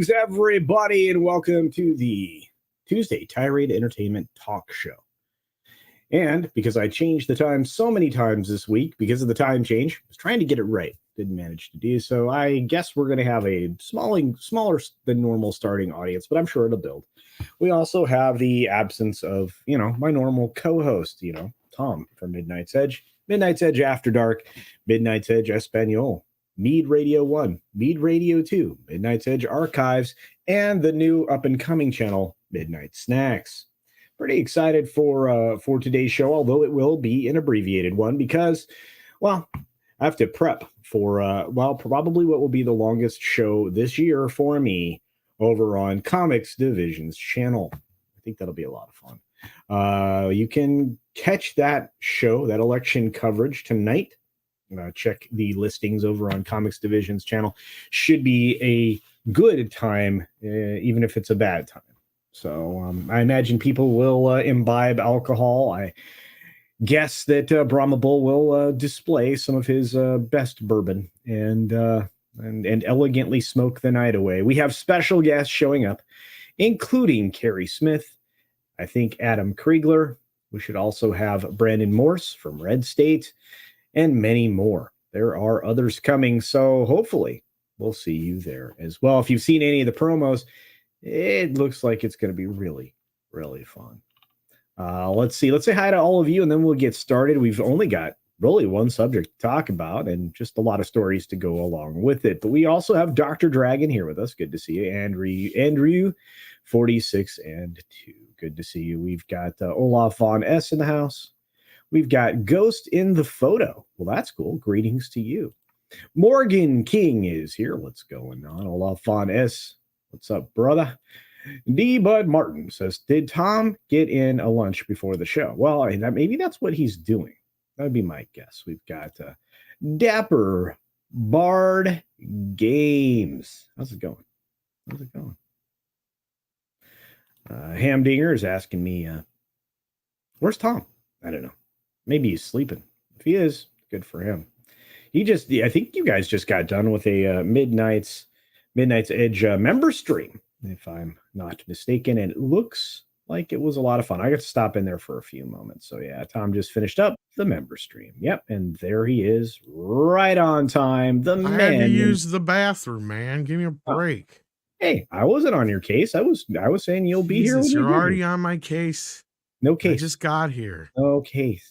Greetings, everybody, and welcome to the Tuesday Tirade Entertainment Talk Show. And because I changed the time so many times this week, because of the time change, I was trying to get it right. Didn't manage to do so. I guess we're going to have a smaller than normal starting audience, but I'm sure it'll build. We also have the absence of, my normal co-host, Tom from Midnight's Edge, Midnight's Edge After Dark, Midnight's Edge Espanol, Mead Radio 1, Mead Radio 2, Midnight's Edge Archives, and the new up-and-coming channel, Midnight Snacks. Pretty excited for today's show, although it will be an abbreviated one because, I have to prep for, probably what will be the longest show this year for me over on Comics Division's channel. I think that'll be a lot of fun. You can catch that show, that election coverage tonight. Check the listings over on Comics Division's channel. Should be a good time, even if it's a bad time. So I imagine people will imbibe alcohol. I guess that Brahma Bull will display some of his best bourbon and elegantly smoke the night away. We have special guests showing up, including Carrie Smith, I think Adam Kriegler. We should also have Brandon Morse from Red State, and many more. There are others coming, so hopefully we'll see you there as well. If you've seen any of the promos, it looks like it's going to be really, really fun. Let's see. Let's say hi to all of you, and then we'll get started. We've only got really one subject to talk about and just a lot of stories to go along with it. But we also have Dr. Dragon here with us. Good to see you. Andrew 46 and 2. Good to see you. We've got Olaf Von S in the house. We've got Ghost in the photo. Well, that's cool. Greetings to you. Morgan King is here. What's going on? Olaf Von S. What's up, brother? D. Bud Martin says, did Tom get in a lunch before the show? Well, maybe that's what he's doing. That would be my guess. We've got Dapper Bard Games. How's it going? Hamdinger is asking me, where's Tom? I don't know. Maybe he's sleeping. If he is, good for him. I think you guys just got done with a Midnight's Edge member stream, if I'm not mistaken. And it looks like it was a lot of fun. I got to stop in there for a few moments. So yeah, Tom just finished up the member stream. Yep, and there he is, right on time. I had to use the bathroom, man. Give me a break. Hey, I wasn't on your case. I was saying you'll be here. You're already on my case. No case. I just got here. No case.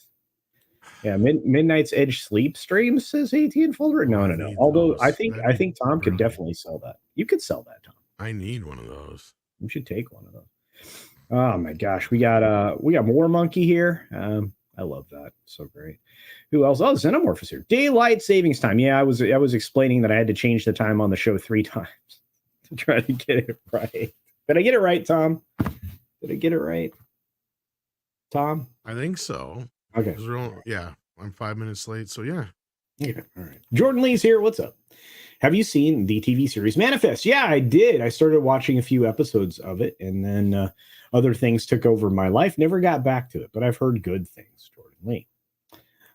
Yeah, Midnight's Edge sleep stream, says AT Folder. No. Although I think Tom could definitely sell that. You could sell that, Tom. I need one of those. You should take one of those. Oh my gosh, we got War Monkey here. I love that. So great. Who else? Oh, Xenomorph is here. Daylight savings time. Yeah, I was explaining that I had to change the time on the show 3 times to try to get it right. Did I get it right, Tom? Did I get it right, Tom? I think so. Okay. Yeah, I'm 5 minutes late, so yeah. Okay, all right. Jordan Lee's here. What's up? Have you seen the TV series Manifest? Yeah, I did. I started watching a few episodes of it, and then other things took over my life. Never got back to it, but I've heard good things, Jordan Lee.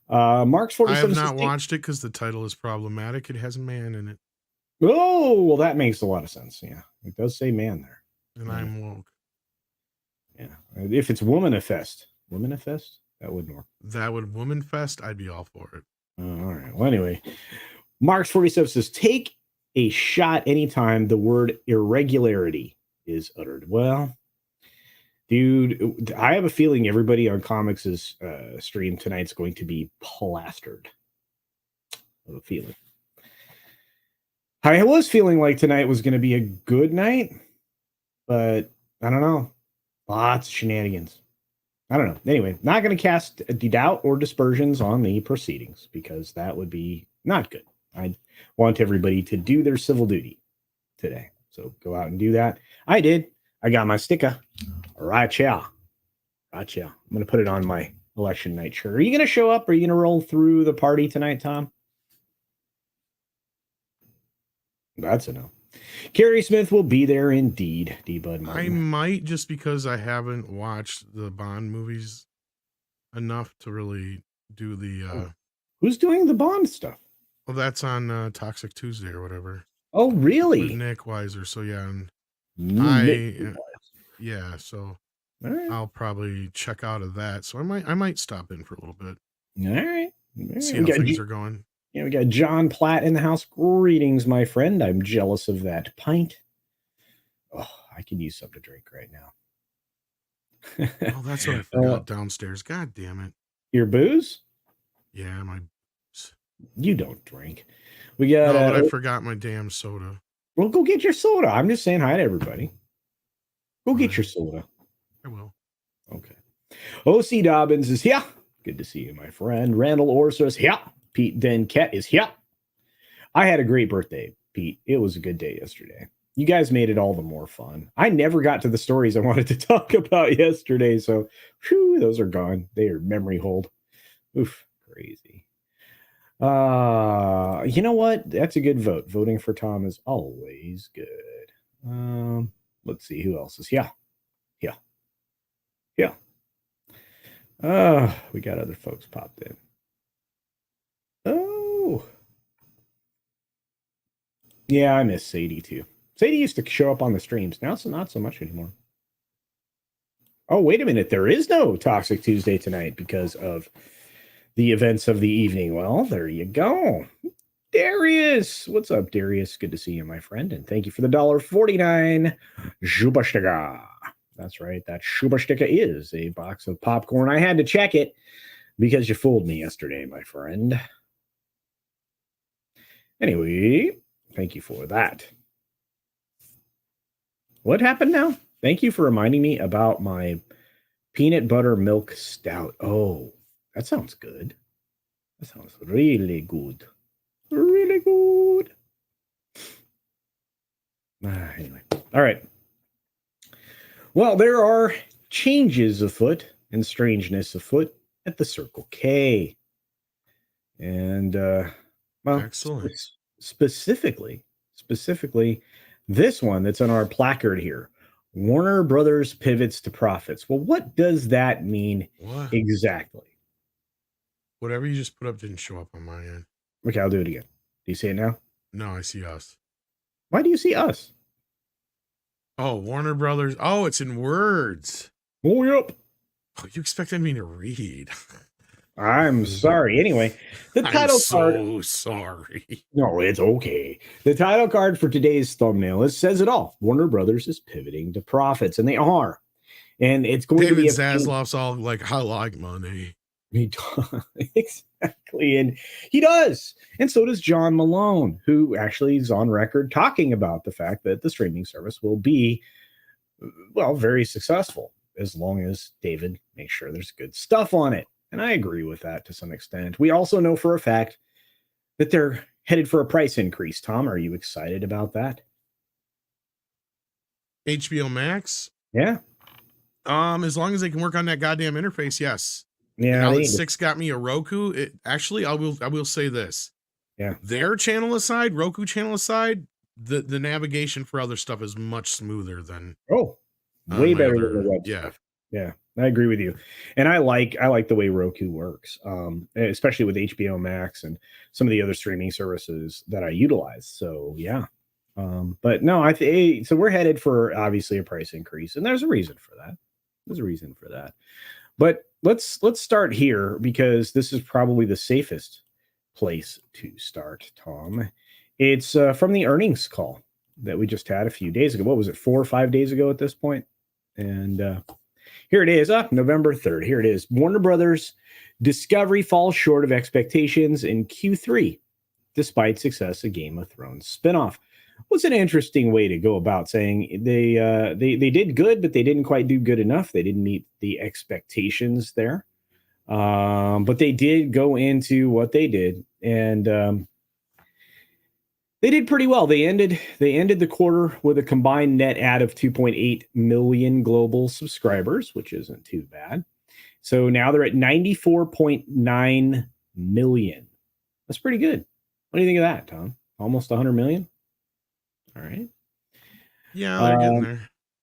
Mark's 47. I have not watched it because the title is problematic. It has a man in it. Oh, well, that makes a lot of sense. Yeah, it does say man there. And I'm woke. Yeah. If it's Womanifest, that wouldn't work. That would Womanfest, I'd be all for it. All right. Well, anyway, Mark's 47 says, take a shot anytime the word irregularity is uttered. Well, dude, I have a feeling everybody on Comics' stream tonight's going to be plastered. I have a feeling. I was feeling like tonight was going to be a good night, but I don't know. Lots of shenanigans. I don't know. Anyway, not going to cast doubt or dispersions on the proceedings because that would be not good. I want everybody to do their civil duty today. So go out and do that. I did. I got my sticker. Right, yeah. I'm going to put it on my election night shirt. Are you going to show up? Or are you going to roll through the party tonight, Tom? That's a no. Carrie Smith will be there indeed, D-Bud Martin. I might, just because I haven't watched the Bond movies enough to really do the... Who's doing the Bond stuff? Well, that's on Toxic Tuesday or whatever. Oh, with really? Nick Weiser. So yeah, and Nick. yeah, so All right. I'll probably check out of that. So I might stop in for a little bit, All right. All right. see how things are going. Yeah, we got John Platt in the house. Greetings, my friend. I'm jealous of that pint. Oh, I can use something to drink right now. Oh, that's what I forgot downstairs. God damn it. Your booze? Yeah, You don't drink. We got. No, but I forgot my damn soda. Well, go get your soda. I'm just saying hi to everybody. Go get your soda. I will. Okay. O.C. Dobbins is here. Good to see you, my friend. Randall Orser is here. Pete Denket is here. I had a great birthday, Pete. It was a good day yesterday. You guys made it all the more fun. I never got to the stories I wanted to talk about yesterday, so whew, those are gone. They are memory hold. Oof, crazy. You know what? That's a good vote. Voting for Tom is always good. Let's see who else is here. Yeah. We got other folks popped in. Oh. Yeah, I miss Sadie too. Sadie used to show up on the streams. Now it's not so much anymore. Oh, wait a minute. There is no Toxic Tuesday tonight because of the events of the evening. Well, there you go. Darius. What's up, Darius? Good to see you, my friend. And thank you for the $1.49 Zubashtiga. That's right. That Shubashtika is a box of popcorn. I had to check it because you fooled me yesterday, my friend. Anyway, thank you for that. What happened now? Thank you for reminding me about my peanut butter milk stout. Oh, that sounds good. That sounds really good. Really good. Anyway, all right. Well, there are changes afoot and strangeness afoot at the Circle K. And, well, excellent. Specifically, this one that's on our placard here. Warner Brothers pivots to profits. Well, what does that mean exactly? Whatever you just put up didn't show up on my end. Okay, I'll do it again. Do you see it now? No, I see us. Why do you see us? Oh, Warner Brothers. Oh, it's in words. Oh, yep. Oh, you expected me to read. I'm sorry. Anyway, the title card. I'm so sorry. No, it's okay. The title card for today's thumbnail says it all. Warner Brothers is pivoting to profits, and they are. And it's going to be Zaslav's all like, I like money. He does. Exactly. And he does. And so does John Malone, who actually is on record talking about the fact that the streaming service will be, well, very successful as long as David makes sure there's good stuff on it. And I agree with that to some extent. We also know for a fact that they're headed for a price increase. Tom, are you excited about that? HBO Max? Yeah. As long as they can work on that goddamn interface, yes. Yeah. Now that Six got me a Roku, I will say this. Yeah. Their channel aside, Roku channel aside, the navigation for other stuff is much smoother than way better than the web stuff. Yeah, I agree with you. And I like the way Roku works, especially with HBO Max and some of the other streaming services that I utilize. So yeah. But no, so we're headed for obviously a price increase, and there's a reason for that. But let's start here because this is probably the safest place to start, Tom. It's from the earnings call that we just had a few days ago. What was it, 4 or 5 days ago at this point? And here it is, November 3rd. Here it is. Warner Brothers Discovery falls short of expectations in Q3, despite success of Game of Thrones spinoff. Was an interesting way to go about saying they did good, but they didn't quite do good enough. They didn't meet the expectations there. But they did go into what they did, and they did pretty well. They ended the quarter with a combined net add of 2.8 million global subscribers, which isn't too bad. So now they're at 94.9 million. That's pretty good. What do you think of that, Tom? Almost 100 million? All right. Yeah, they're getting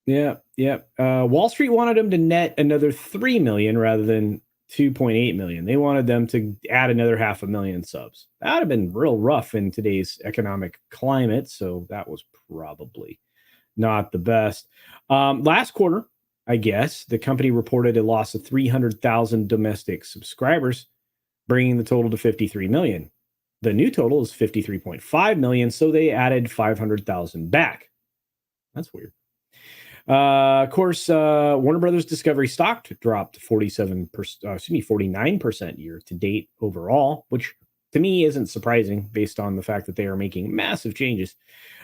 there. Yeah. Wall Street wanted them to net another 3 million rather than 2.8 million. They wanted them to add another 500,000 subs. That would have been real rough in today's economic climate. So that was probably not the best. Last quarter, I guess, the company reported a loss of 300,000 domestic subscribers, bringing the total to 53 million. The new total is 53.5 million, so they added 500,000 back. That's weird. Of course, Warner Brothers Discovery stock dropped 49% year to date overall, which to me isn't surprising based on the fact that they are making massive changes.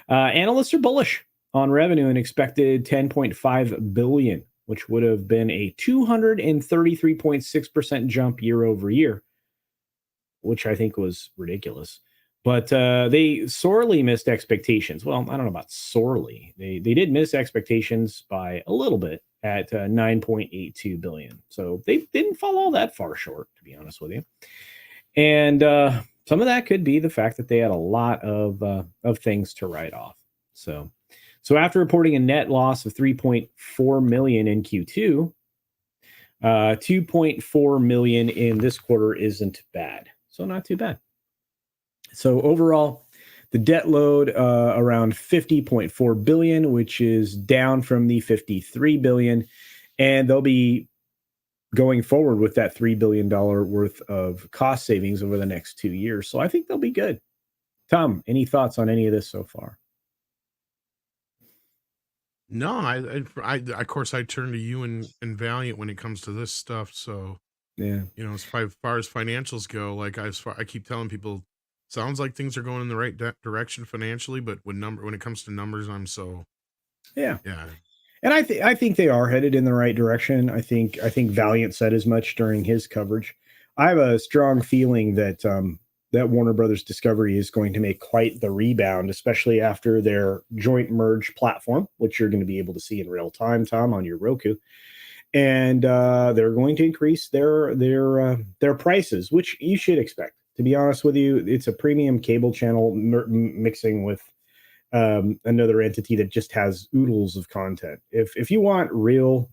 Analysts are bullish on revenue and expected 10.5 billion, which would have been a 233.6% jump year over year, which I think was ridiculous. But they sorely missed expectations. Well, I don't know about sorely. They did miss expectations by a little bit at 9.82 billion. So they didn't fall all that far short, to be honest with you. And some of that could be the fact that they had a lot of things to write off. So after reporting a net loss of 3.4 million in Q2, 2.4 million in this quarter isn't bad. So not too bad. So overall, the debt load around 50.4 billion, which is down from the 53 billion. And they'll be going forward with that $3 billion worth of cost savings over the next 2 years. So I think they'll be good. Tom, any thoughts on any of this so far? No, I of course I turn to you and Valiant when it comes to this stuff. So Yeah, as far as financials go, like I keep telling people, sounds like things are going in the right direction financially, but when it comes to numbers, I'm so yeah. yeah. And I think they are headed in the right direction. I think Valiant said as much during his coverage. I have a strong feeling that that Warner Brothers Discovery is going to make quite the rebound, especially after their joint merge platform, which you're going to be able to see in real time, Tom, on your Roku. And they're going to increase their prices, which you should expect. To be honest with you, it's a premium cable channel mixing with another entity that just has oodles of content. If you want real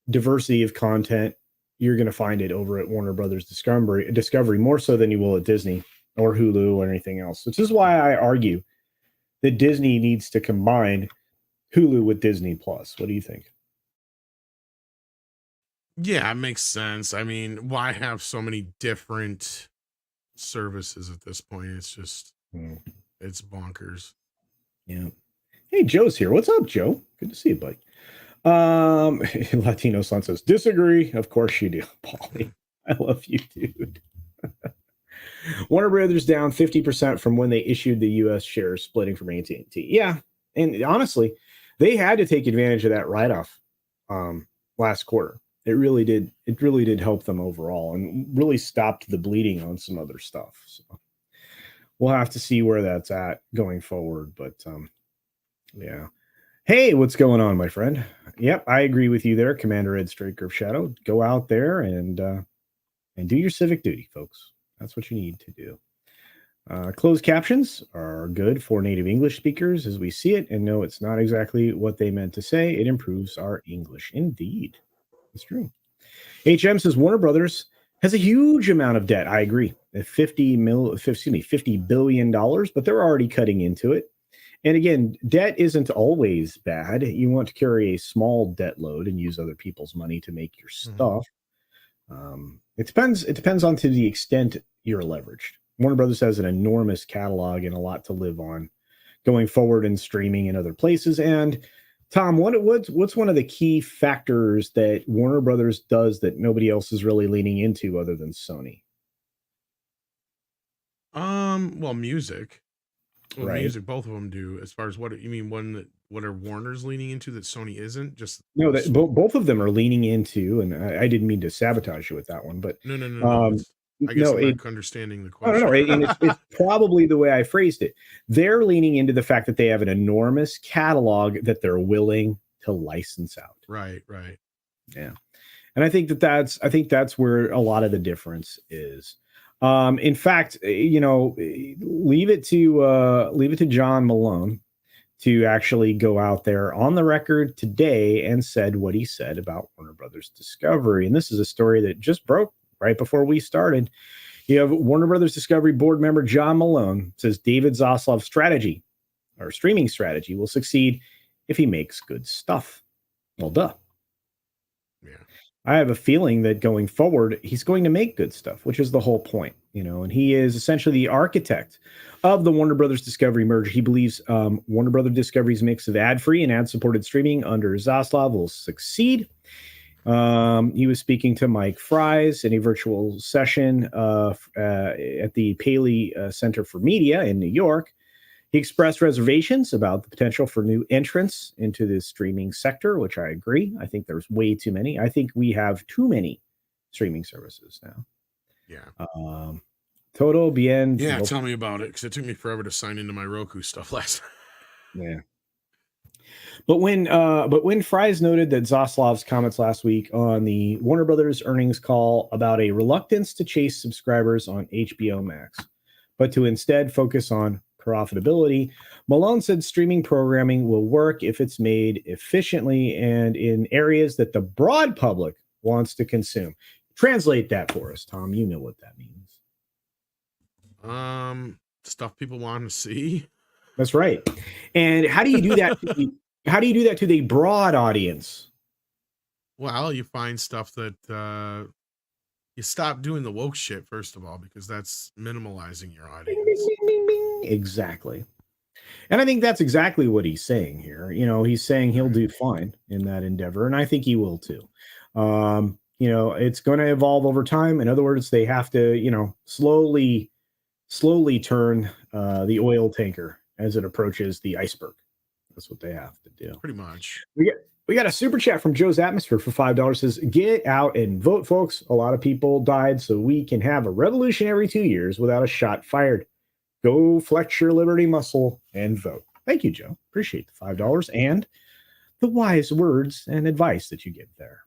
diversity of content, you're going to find it over at Warner Brothers Discovery more so than you will at Disney or Hulu or anything else. Which is why I argue that Disney needs to combine Hulu with Disney Plus. What do you think? Yeah, it makes sense. I mean, why have so many different services at this point? It's just it's bonkers. Yeah. Hey, Joe's here. What's up, Joe? Good to see you, buddy. Latino Son says, disagree. Of course you do, Paulie. I love you, dude. Warner Brothers down 50% from when they issued the U.S. shares splitting from AT&T. Yeah, and honestly, they had to take advantage of that write-off last quarter. It really did. It really did help them overall and really stopped the bleeding on some other stuff. So we'll have to see where that's at going forward. But yeah. Hey, what's going on, my friend? Yep, I agree with you there, Commander Ed Straker of Shadow. Go out there and do your civic duty, folks. That's what you need to do. Closed captions are good for native English speakers as we see it and know it's not exactly what they meant to say. It improves our English. Indeed. It's true. HM says Warner Brothers has a huge amount of debt. I agree. $50 billion, but they're already cutting into it. And again, debt isn't always bad. You want to carry a small debt load and use other people's money to make your stuff. It depends on to the extent you're leveraged. Warner Brothers has an enormous catalog and a lot to live on going forward in streaming and other places. And Tom, what's one of the key factors that Warner Brothers does that nobody else is really leaning into other than Sony? Well, music. Well, Right. music, both of them do. As far as what you mean, what are Warner's leaning into that Sony isn't? Just No, that both of them are leaning into, and I didn't mean to sabotage you with that one, but no. I guess no, I'm not understanding the I don't question. know. It's probably the way I phrased it. They're leaning into the fact that they have an enormous catalog that they're willing to license out. Right. Yeah, and I think that's where a lot of the difference is. In fact, leave it to John Malone to actually go out there on the record today and said what he said about Warner Brothers Discovery. And this is a story that just broke right before we started. You have Warner Brothers Discovery board member John Malone says David Zaslav's strategy or streaming strategy will succeed if he makes good stuff. Well, duh. Yeah. I have a feeling that going forward, he's going to make good stuff, which is the whole point, and he is essentially the architect of the Warner Brothers Discovery merger. He believes Warner Brothers Discovery's mix of ad-free and ad-supported streaming under Zaslav will succeed. He was speaking to Mike Fries in a virtual session at the Paley Center for Media in New York. He expressed reservations about the potential for new entrants into the streaming sector, which I agree. I think there's way too many. I think we have too many streaming services now. Yeah. Todo bien. Yeah, tell me about it, because it took me forever to sign into my Roku stuff last time. Yeah. But when Fries noted that Zaslav's comments last week on the Warner Brothers earnings call about a reluctance to chase subscribers on HBO Max, but to instead focus on profitability, Malone said streaming programming will work if it's made efficiently and in areas that the broad public wants to consume. Translate that for us, Tom. You know what that means. Stuff people want to see. That's right. And how do you do that? How do you do that to the broad audience? Well, you find stuff that you stop doing the woke shit, first of all, because that's minimalizing your audience. Bing, bing, bing, bing. Exactly. And I think that's exactly what he's saying here. He's saying he'll do fine in that endeavor, and I think he will too. It's going to evolve over time. In other words, they have to, slowly turn the oil tanker as it approaches the iceberg. That's what they have to do. Pretty much. We got a super chat from Joe's Atmosphere for $5. Says, get out and vote, folks. A lot of people died so we can have a revolution every 2 years without a shot fired. Go flex your liberty muscle and vote. Thank you, Joe. Appreciate the $5 and the wise words and advice that you give there.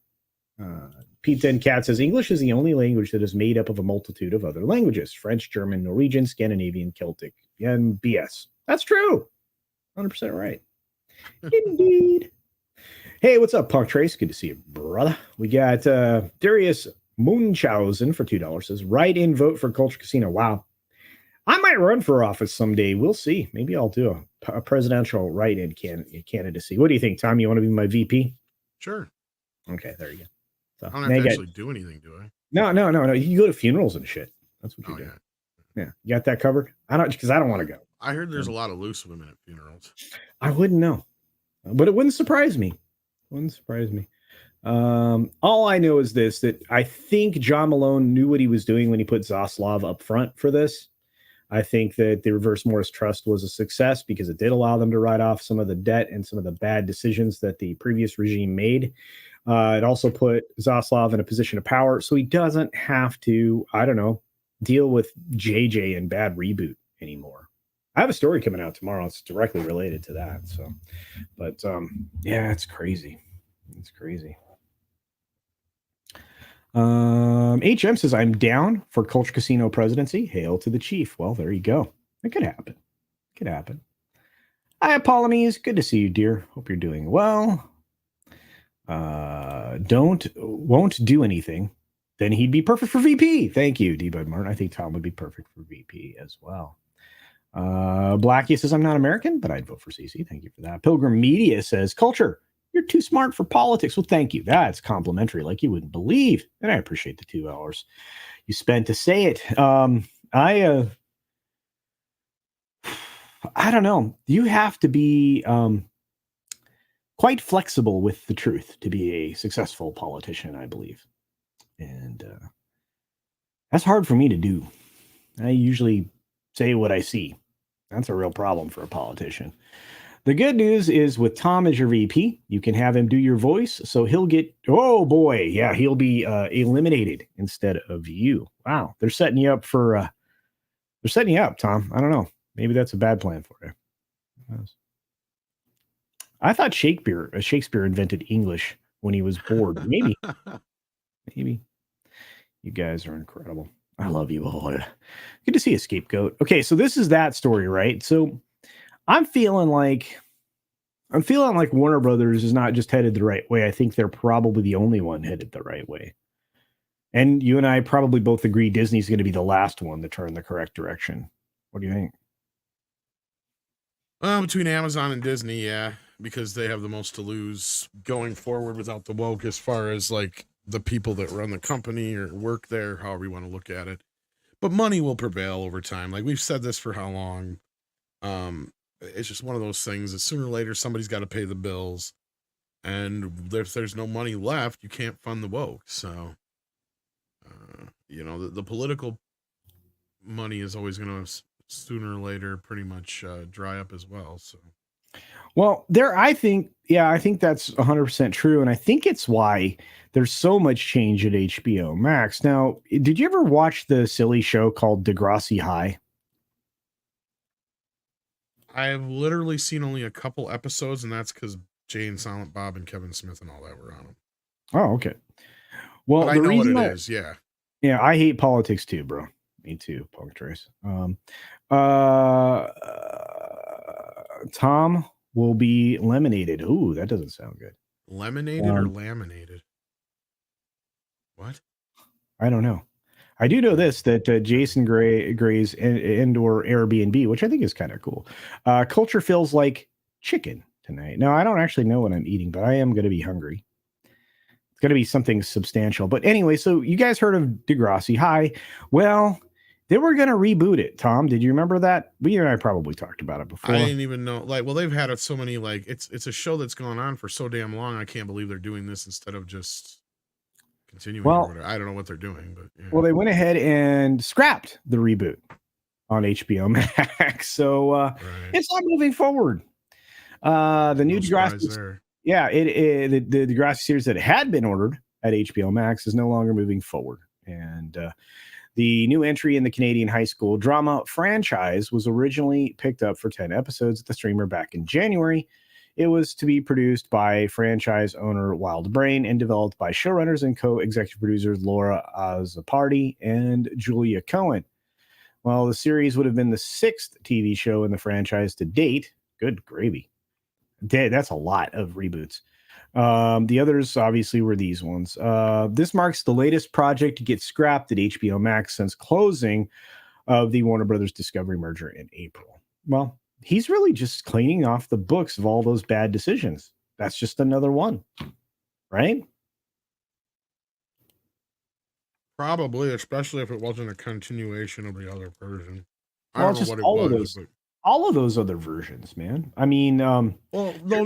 Pete Den Cat says, English is the only language that is made up of a multitude of other languages. French, German, Norwegian, Scandinavian, Celtic, and BS. That's true. 100% right. Indeed. Hey, what's up, Punk Trace? Good to see you, brother. We got Darius Munchausen for $2. Says, write in, vote for Culture Casino. Wow. I might run for office someday. We'll see. Maybe I'll do a presidential write-in candidacy. What do you think, Tom? You want to be my VP? Sure. Okay, there you go. So, I don't have to actually do anything, do I? No. You go to funerals and shit. That's what you do. Yeah. You got that covered? I don't want to go. I heard there's a lot of loose women at funerals. I wouldn't know, but it wouldn't surprise me. All I know is this, that I think John Malone knew what he was doing when he put Zaslav up front for this. I think that the reverse Morris Trust was a success because it did allow them to write off some of the debt and some of the bad decisions that the previous regime made. It also put Zaslav in a position of power, so he doesn't have to, deal with JJ and Bad Reboot anymore. I have a story coming out tomorrow. It's directly related to that. So, but yeah, it's crazy. It's crazy. HM says, I'm down for Culture Casino presidency. Hail to the chief. Well, there you go. It could happen. Hi, Apollomies. Good to see you, dear. Hope you're doing well. Won't do anything. Then he'd be perfect for VP. Thank you, D-Bud Martin. I think Tom would be perfect for VP as well. Blackie says, I'm not American, but I'd vote for CC. Thank you for that. Pilgrim Media says, Culture, you're too smart for politics. Well, thank you. That's complimentary like you wouldn't believe. And I appreciate the 2 hours you spent to say it. I don't know. You have to be quite flexible with the truth to be a successful politician, I believe. And that's hard for me to do. I usually say what I see. That's a real problem for a politician. The good news is with Tom as your VP, you can have him do your voice. So he'll get, he'll be eliminated instead of you. Wow. They're setting you up, Tom. I don't know. Maybe that's a bad plan for you. I thought Shakespeare invented English when he was bored. Maybe. You guys are incredible. I love you all. Good to see a scapegoat. Okay, so this is that story, right? So I'm feeling like I'm feeling like Warner Brothers is not just headed the right way. I think they're probably the only one headed the right way. And you and I probably both agree Disney's going to be the last one to turn the correct direction. What do you think? Between Amazon and Disney, yeah, because they have the most to lose going forward without the woke, as far as like the people that run the company or work there, however you want to look at it. But money will prevail over time. Like we've said this for how long. It's just one of those things that sooner or later somebody's got to pay the bills, and if there's no money left, you can't fund the woke. So, the political money is always going to sooner or later pretty much dry up as well. So, well, I think that's 100% true. And I think it's why there's so much change at HBO Max. Now, did you ever watch the silly show called Degrassi High? I've literally seen only a couple episodes, and that's because Jay and Silent Bob and Kevin Smith and all that were on them. Oh, okay. Well, but I know what it is. Yeah. Yeah, I hate politics too, bro. Me too, Punk Trace. Tom will be lemonaded. Ooh, that doesn't sound good. Lemonaded or laminated? What? I don't know. I do know this, that Jason Gray's indoor Airbnb, which I think is kind of cool. Culture feels like chicken tonight. Now, I don't actually know what I'm eating, but I am going to be hungry. It's going to be something substantial. But anyway, so you guys heard of Degrassi High. Well, they were going to reboot it. Tom, did you remember that? We and I probably talked about it before. I didn't even know. Like, well, they've had it so many, like, it's a show that's gone on for so damn long. I can't believe they're doing this instead of just continuing. Well, I don't know what they're doing, but yeah. Well, they went ahead and scrapped the reboot on HBO Max. So right. It's not moving forward. The new Degrassi, the Degrassi series that had been ordered at HBO Max is no longer moving forward. And the new entry in the Canadian high school drama franchise was originally picked up for 10 episodes at the streamer back in January. It was to be produced by franchise owner Wild Brain and developed by showrunners and co-executive producers Laura Azzopardi and Julia Cohen. Well, the series would have been the 6th TV show in the franchise to date. Good gravy. That's a lot of reboots. The others obviously were these ones. This marks the latest project to get scrapped at HBO Max since closing of the Warner Brothers Discovery merger in April. Well, he's really just cleaning off the books of all those bad decisions. That's just another one, right? Probably, especially if it wasn't a continuation of the other version. I Well, don't know what it was. All of those other versions, man. I mean, those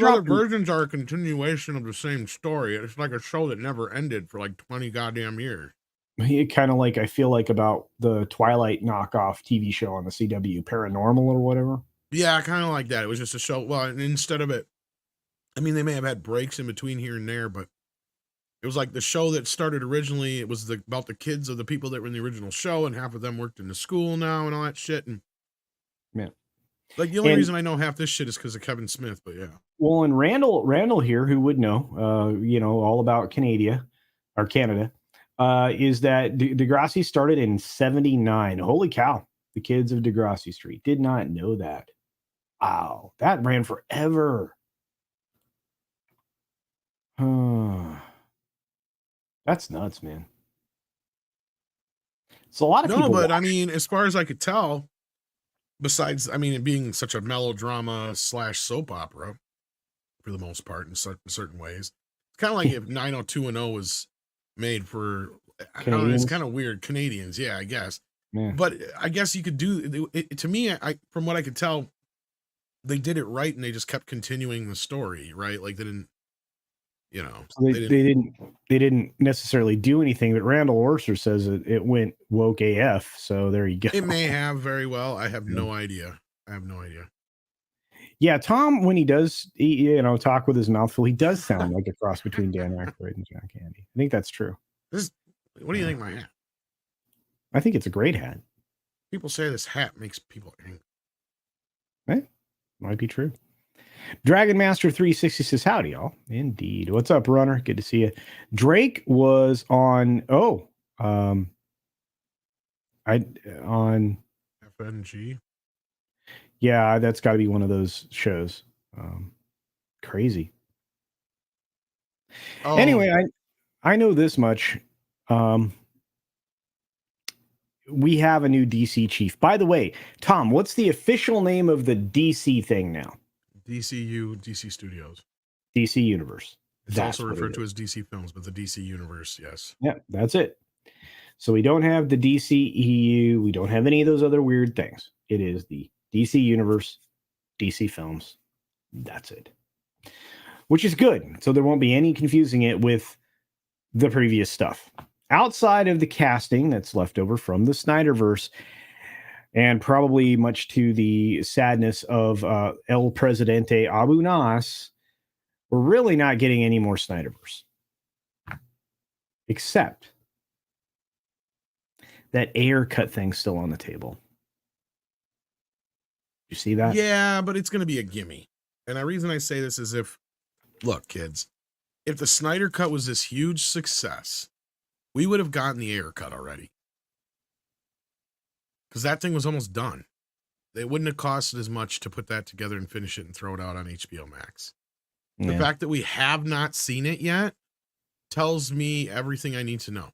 other versions are a continuation of the same story. It's like a show that never ended for like 20 goddamn years. Kind of like I feel like about the Twilight knockoff TV show on the CW, Paranormal or whatever. Yeah, kind of like that. It was just a show. Well, instead of it, I mean, they may have had breaks in between here and there, but it was like the show that started originally. It was about the kids of the people that were in the original show, and half of them worked in the school now and all that shit. And yeah, like the only reason I know half this shit is because of Kevin Smith. But yeah. Well, and Randall here, who would know, all about Canada, is that Degrassi started in '79. Holy cow! The kids of Degrassi Street did not know that. Wow, that ran forever. That's nuts, man. So a lot of people. No, but I mean, as far as I could tell, besides, I mean, it being such a melodrama / soap opera, for the most part, in certain ways, it's kind of like if 90210 was made for. I don't know, it's kind of weird. Canadians, yeah, I guess. Yeah. But I guess you could do it. To me, from what I could tell, they did it right, and they just kept continuing the story, right? Like they didn't. So they didn't necessarily do anything, but Randall Orser says it went woke AF. So there you go. It may have very well. I have no idea. Yeah, Tom, when he does, talk with his mouth full, he does sound like a cross between Dan Aykroyd and John Candy. I think that's true. What do you think of my hat? I think it's a great hat. People say this hat makes people angry. Might be true. Dragon Master 360 says, howdy, y'all. Indeed. What's up, Runner? Good to see you. Drake was on on FNG. Yeah, that's got to be one of those shows. Crazy. Oh, Anyway, I know this much. We have a new DC chief. By the way, Tom, what's the official name of the DC thing now? DCU, DC Studios. DC Universe. It's That's also what referred it to is. as DC Films, but the DC Universe, yes. Yeah, that's it. So we don't have the DCEU. We don't have any of those other weird things. It is the DC Universe, DC Films. That's it. Which is good. So there won't be any confusing it with the previous stuff. Outside of the casting that's left over from the Snyderverse, and probably much to the sadness of El Presidente Abu Nas, we're really not getting any more Snyderverse. Except that Ayer cut thing's still on the table. You see that? Yeah, but it's going to be a gimme. And the reason I say this is look, kids, if the Snyder Cut was this huge success, we would have gotten the Ayer Cut already. Because that thing was almost done. It wouldn't have costed as much to put that together and finish it and throw it out on HBO Max. The fact that we have not seen it yet tells me everything I need to know.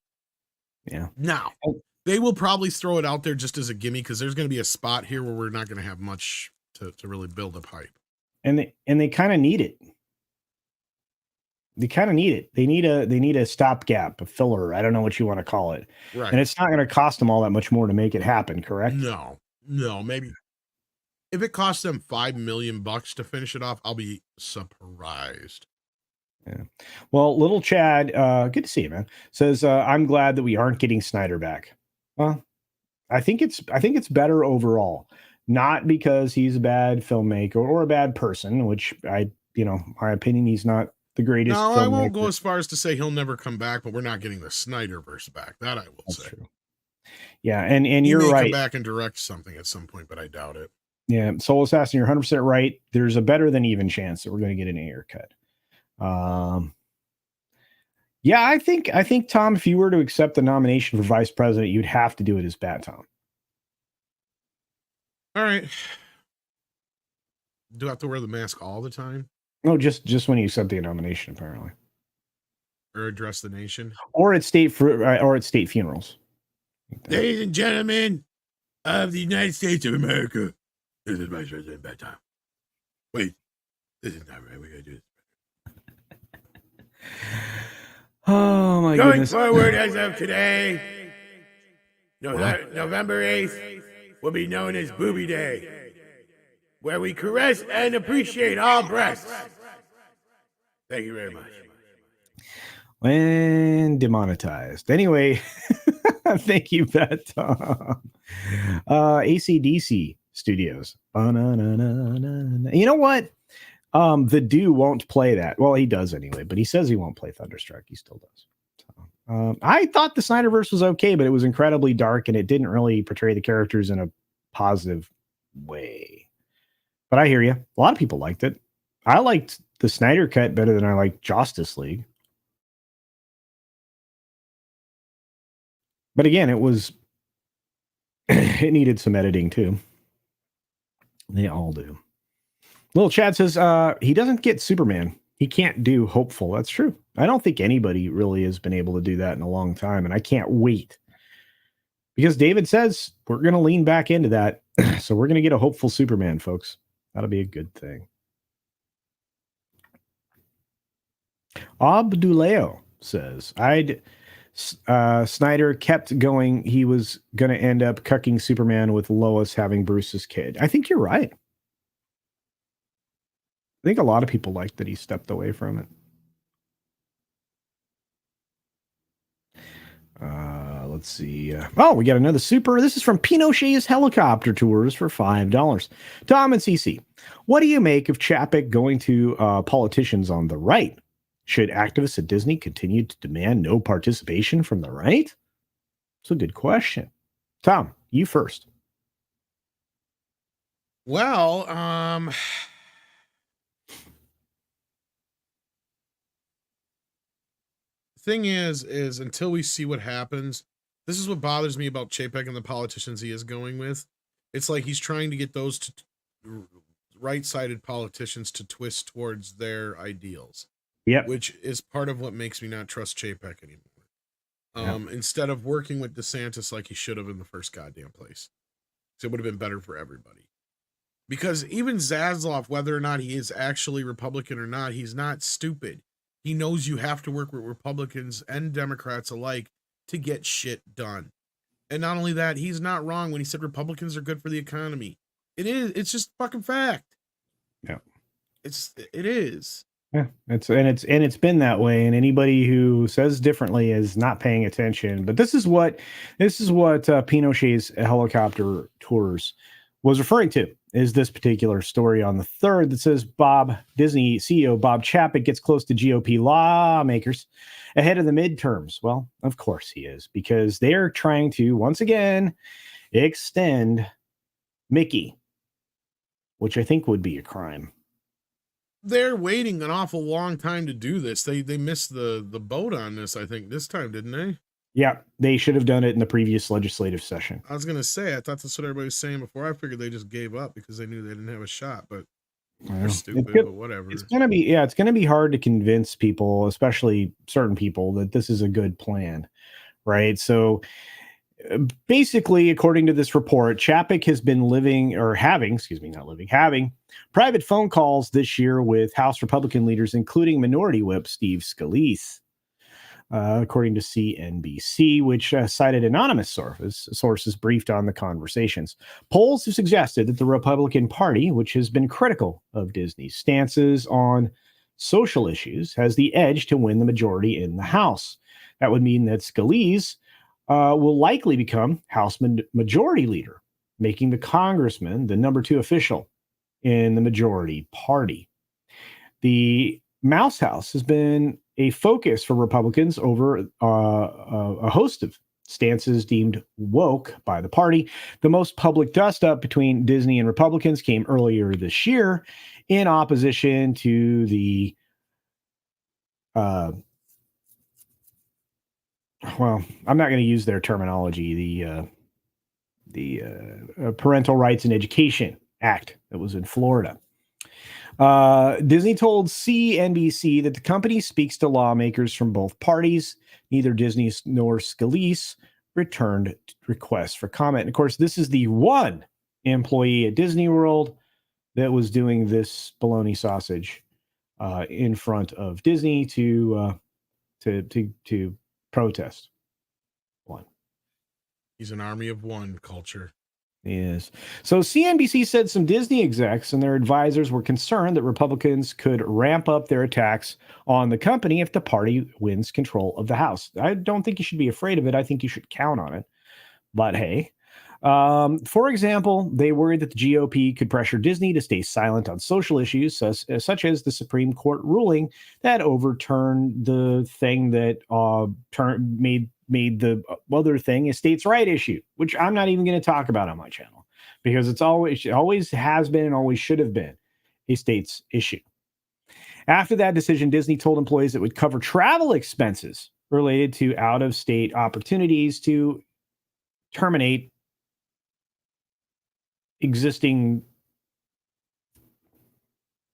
Yeah. Now, they will probably throw it out there just as a gimme because there's going to be a spot here where we're not going to have much to really build up hype. And they kind of need it. They kind of need it. They need a stopgap, a filler. I don't know what you want to call it. Right. And it's not going to cost them all that much more to make it happen, correct? No, maybe. If it costs them $5 million to finish it off, I'll be surprised. Yeah. Well, little Chad, good to see you, man. Says, I'm glad that we aren't getting Snyder back. Well, I think it's better overall. Not because he's a bad filmmaker or a bad person, which my opinion, he's not the greatest. No, filmmaker. I won't go as far as to say he'll never come back, but we're not getting the Snyderverse back. That I will That's say. True. Yeah, and he you're may right. Come back and direct something at some point, but I doubt it. Yeah, Soul Assassin, you're 100% right. There's a better than even chance that we're going to get an Ayer cut. Yeah, I think Tom, if you were to accept the nomination for vice president, you'd have to do it as Bat Tom. All right. Do I have to wear the mask all the time? No, just when you accept the nomination, apparently. Or address the nation, or at state funerals. Ladies and gentlemen of the United States of America, this is Vice President Bat Tom. Wait, this is not right. We gotta do this. Oh my goodness! Going forward, as of today, November 8th will be known as Booby Day, where we caress and appreciate all breasts. Thank you very much. When demonetized. Anyway, thank you, Bat Tom. ACDC Studios. You know what? The Do won't play that. Well, he does anyway, but he says he won't play Thunderstruck. He still does. So, I thought the Snyderverse was okay, but it was incredibly dark and it didn't really portray the characters in a positive way. But I hear you. A lot of people liked it. I liked the Snyder Cut better than I liked Justice League. But again, it needed some editing too. They all do. Little Chad says he doesn't get Superman. He can't do Hopeful. That's true. I don't think anybody really has been able to do that in a long time, and I can't wait. Because David says we're going to lean back into that. So we're going to get a Hopeful Superman, folks. That'll be a good thing. Abduleo says, Snyder kept going. He was going to end up cucking Superman with Lois having Bruce's kid. I think you're right. I think a lot of people liked that he stepped away from it. Let's see. We got another super. This is from Pinochet's Helicopter Tours for $5. Tom and CC, what do you make of Chapek going to politicians on the right? Should activists at Disney continue to demand no participation from the right? It's a good question. Tom, you first. Well, thing is until we see what happens, this is what bothers me about Chapek and the politicians he is going with. It's like he's trying to get those to right-sided politicians to twist towards their ideals. Yep. Which is part of what makes me not trust Chapek anymore. Yep. Instead of working with DeSantis like he should have in the first goddamn place. So it would have been better for everybody. Because even Zaslav, whether or not he is actually Republican or not, he's not stupid. He knows you have to work with Republicans and Democrats alike to get shit done. And not only that, he's not wrong when he said Republicans are good for the economy. It is. It's just fucking fact. Yeah. It is. Yeah, it's been that way, and anybody who says differently is not paying attention. But this is what Pinochet's helicopter tours was referring to, is this particular story on the 3rd that says Disney CEO Bob Chapek gets close to GOP lawmakers ahead of the midterms. Well, of course he is, because they're trying to once again extend Mickey, which I think would be a crime. They're waiting an awful long time to do this. They missed the boat on this, I think, this time, didn't they? Yeah, they should have done it in the previous legislative session. I was going to say, I thought that's what everybody was saying before. I figured they just gave up because they knew they didn't have a shot, but they're stupid, but whatever. It's going to be hard to convince people, especially certain people, that this is a good plan, right? So basically, according to this report, Chapek has been having private phone calls this year with House Republican leaders, including Minority Whip Steve Scalise, according to CNBC, which cited anonymous sources briefed on the conversations. Polls have suggested that the Republican Party, which has been critical of Disney's stances on social issues, has the edge to win the majority in the House. That would mean that Scalise will likely become House Majority Leader, making the congressman the number 2 official in the majority party. The Mouse House has been a focus for Republicans over a host of stances deemed woke by the party. The most public dust-up between Disney and Republicans came earlier this year in opposition to the well, I'm not going to use their terminology, the Parental Rights and Education Act that was in Florida. Disney told CNBC that the company speaks to lawmakers from both parties. Neither Disney nor Scalise returned requests for comment. And of course, this is the one employee at Disney World that was doing this bologna sausage in front of Disney to protest. One. He's an army of one, culture. He is. So CNBC said some Disney execs and their advisors were concerned that Republicans could ramp up their attacks on the company if the party wins control of the House. I don't think you should be afraid of it. I think you should count on it. But hey, for example, they worried that the GOP could pressure Disney to stay silent on social issues, such as the Supreme Court ruling that overturned the thing that made the other thing a states' right issue, which I'm not even going to talk about on my channel because it always has been and always should have been a states' issue. After that decision, Disney told employees it would cover travel expenses related to out-of-state opportunities to terminate existing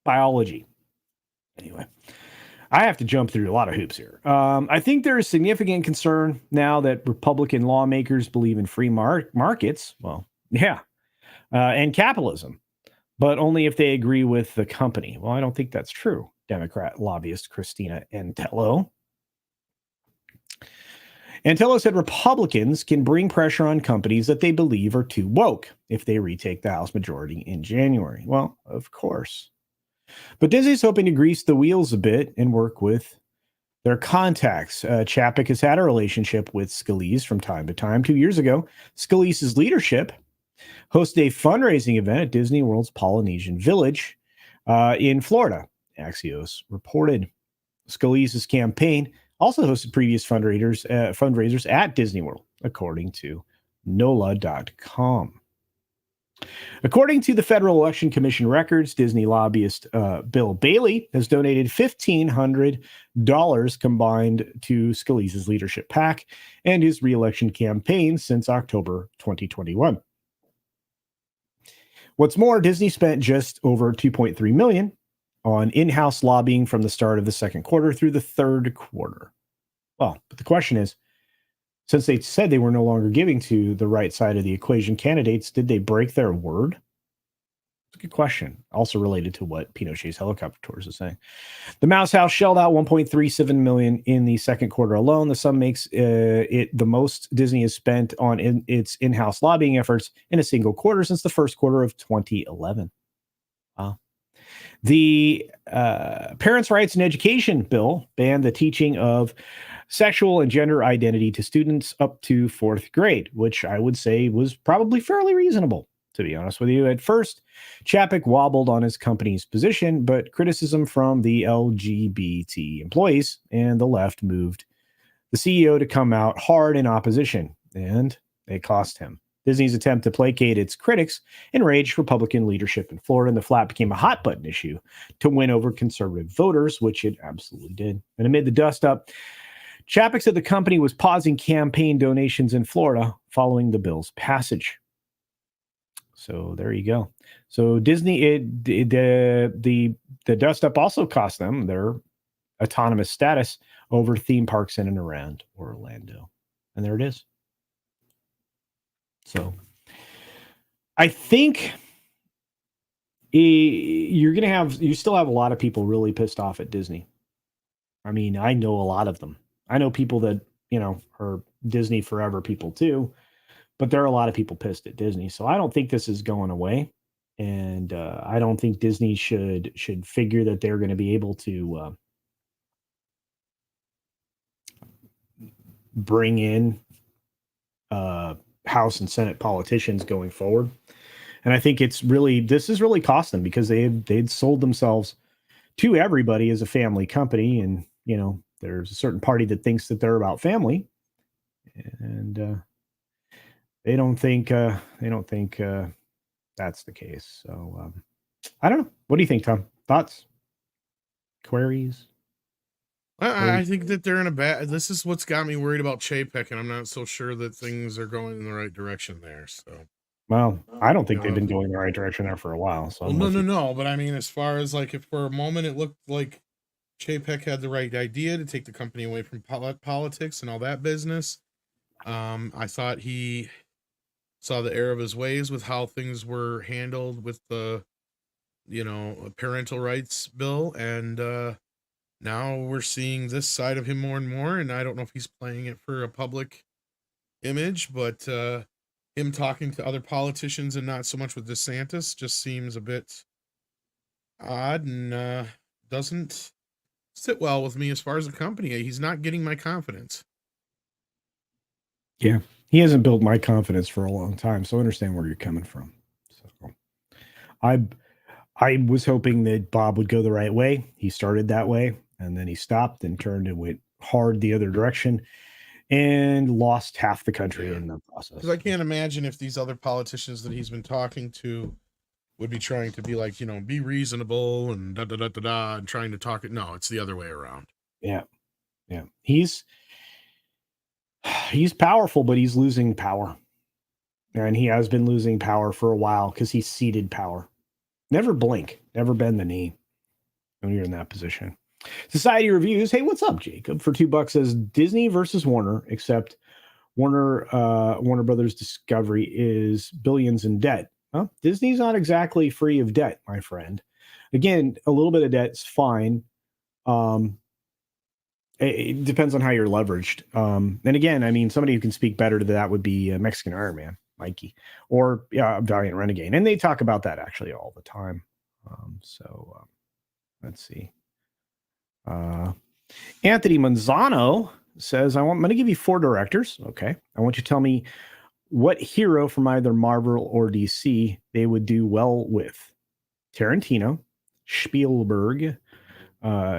biology. Anyway, I have to jump through a lot of hoops here. I think there is significant concern now that Republican lawmakers believe in free markets. Well, yeah, and capitalism, but only if they agree with the company. Well, I don't think that's true. Democrat lobbyist Christina Antello. Antello said Republicans can bring pressure on companies that they believe are too woke if they retake the House majority in January. Well, of course. But Disney's hoping to grease the wheels a bit and work with their contacts. Chapek has had a relationship with Scalise from time to time. 2 years ago, Scalise's leadership hosted a fundraising event at Disney World's Polynesian Village in Florida. Axios reported. Scalise's campaign also hosted previous fundraisers at Disney World, according to NOLA.com. According to the Federal Election Commission records, Disney lobbyist Bill Bailey has donated $1,500 combined to Scalise's leadership PAC and his re-election campaign since October 2021. What's more, Disney spent just over $2.3 million on in-house lobbying from the start of the second quarter through the third quarter. Well, but the question is, since they said they were no longer giving to the right side of the equation candidates, did they break their word? It's a good question. Also related to what Pinochet's helicopter tours is saying. The Mouse House shelled out $1.37 million in the second quarter alone. The sum makes it the most Disney has spent on its in-house lobbying efforts in a single quarter since the first quarter of 2011. Wow. The Parents' Rights and Education Bill banned the teaching of sexual and gender identity to students up to fourth grade, which I would say was probably fairly reasonable, to be honest with you. At first, Chapek wobbled on his company's position, but criticism from the LGBT employees and the left moved the CEO to come out hard in opposition, and it cost him. Disney's attempt to placate its critics enraged Republican leadership in Florida, and the flap became a hot button issue to win over conservative voters, which it absolutely did. And amid the dust up, Chapek said the company was pausing campaign donations in Florida following the bill's passage. So there you go. So Disney, the dust up also cost them their autonomous status over theme parks in and around Orlando. And there it is. So I think you still have a lot of people really pissed off at Disney. I mean, I know a lot of them. I know people that, are Disney forever people too, but there are a lot of people pissed at Disney. So I don't think this is going away. And I don't think Disney should figure that they're going to be able to bring in House and Senate politicians going forward. And I think this is really cost them, because they'd sold themselves to everybody as a family company. And, there's a certain party that thinks that they're about family, and they don't think that's the case. So I don't know. What do you think, Tom? Thoughts? Queries? I think that they're in a bad. This is what's got me worried about Chapek, and I'm not so sure that things are going in the right direction there. So, well, I don't think they've been going in the right direction there for a while. So, no. But I mean, as far as like, if for a moment it looked like Chapek had the right idea to take the company away from politics and all that business, I thought he saw the error of his ways with how things were handled with the, parental rights bill, and now we're seeing this side of him more and more, and I don't know if he's playing it for a public image, but him talking to other politicians and not so much with DeSantis just seems a bit odd, and doesn't sit well with me as far as the company. He's not getting my confidence. Yeah, he hasn't built my confidence for a long time, so I understand where you're coming from. So I was hoping that Bob would go the right way. He started that way, and then he stopped and turned and went hard the other direction and lost half the country in the process. Because I can't imagine if these other politicians that he's been talking to would be trying to be like, be reasonable and and trying to talk it. No, it's the other way around. Yeah. He's powerful, but he's losing power. And he has been losing power for a while because he's ceded power. Never blink, never bend the knee when you're in that position. Society Reviews. Hey, what's up, Jacob? For $2 says Disney versus Warner, except Warner Brothers Discovery is billions in debt. Well, Disney's not exactly free of debt, my friend. Again, a little bit of debt's fine. It depends on how you're leveraged. And again, I mean, somebody who can speak better to that would be Mexican Iron Man, Mikey, or Valiant Renegade. And they talk about that actually all the time. Let's see. Anthony Manzano says, I'm going to give you 4 directors. Okay. I want you to tell me what hero from either Marvel or DC they would do well with. Tarantino, Spielberg,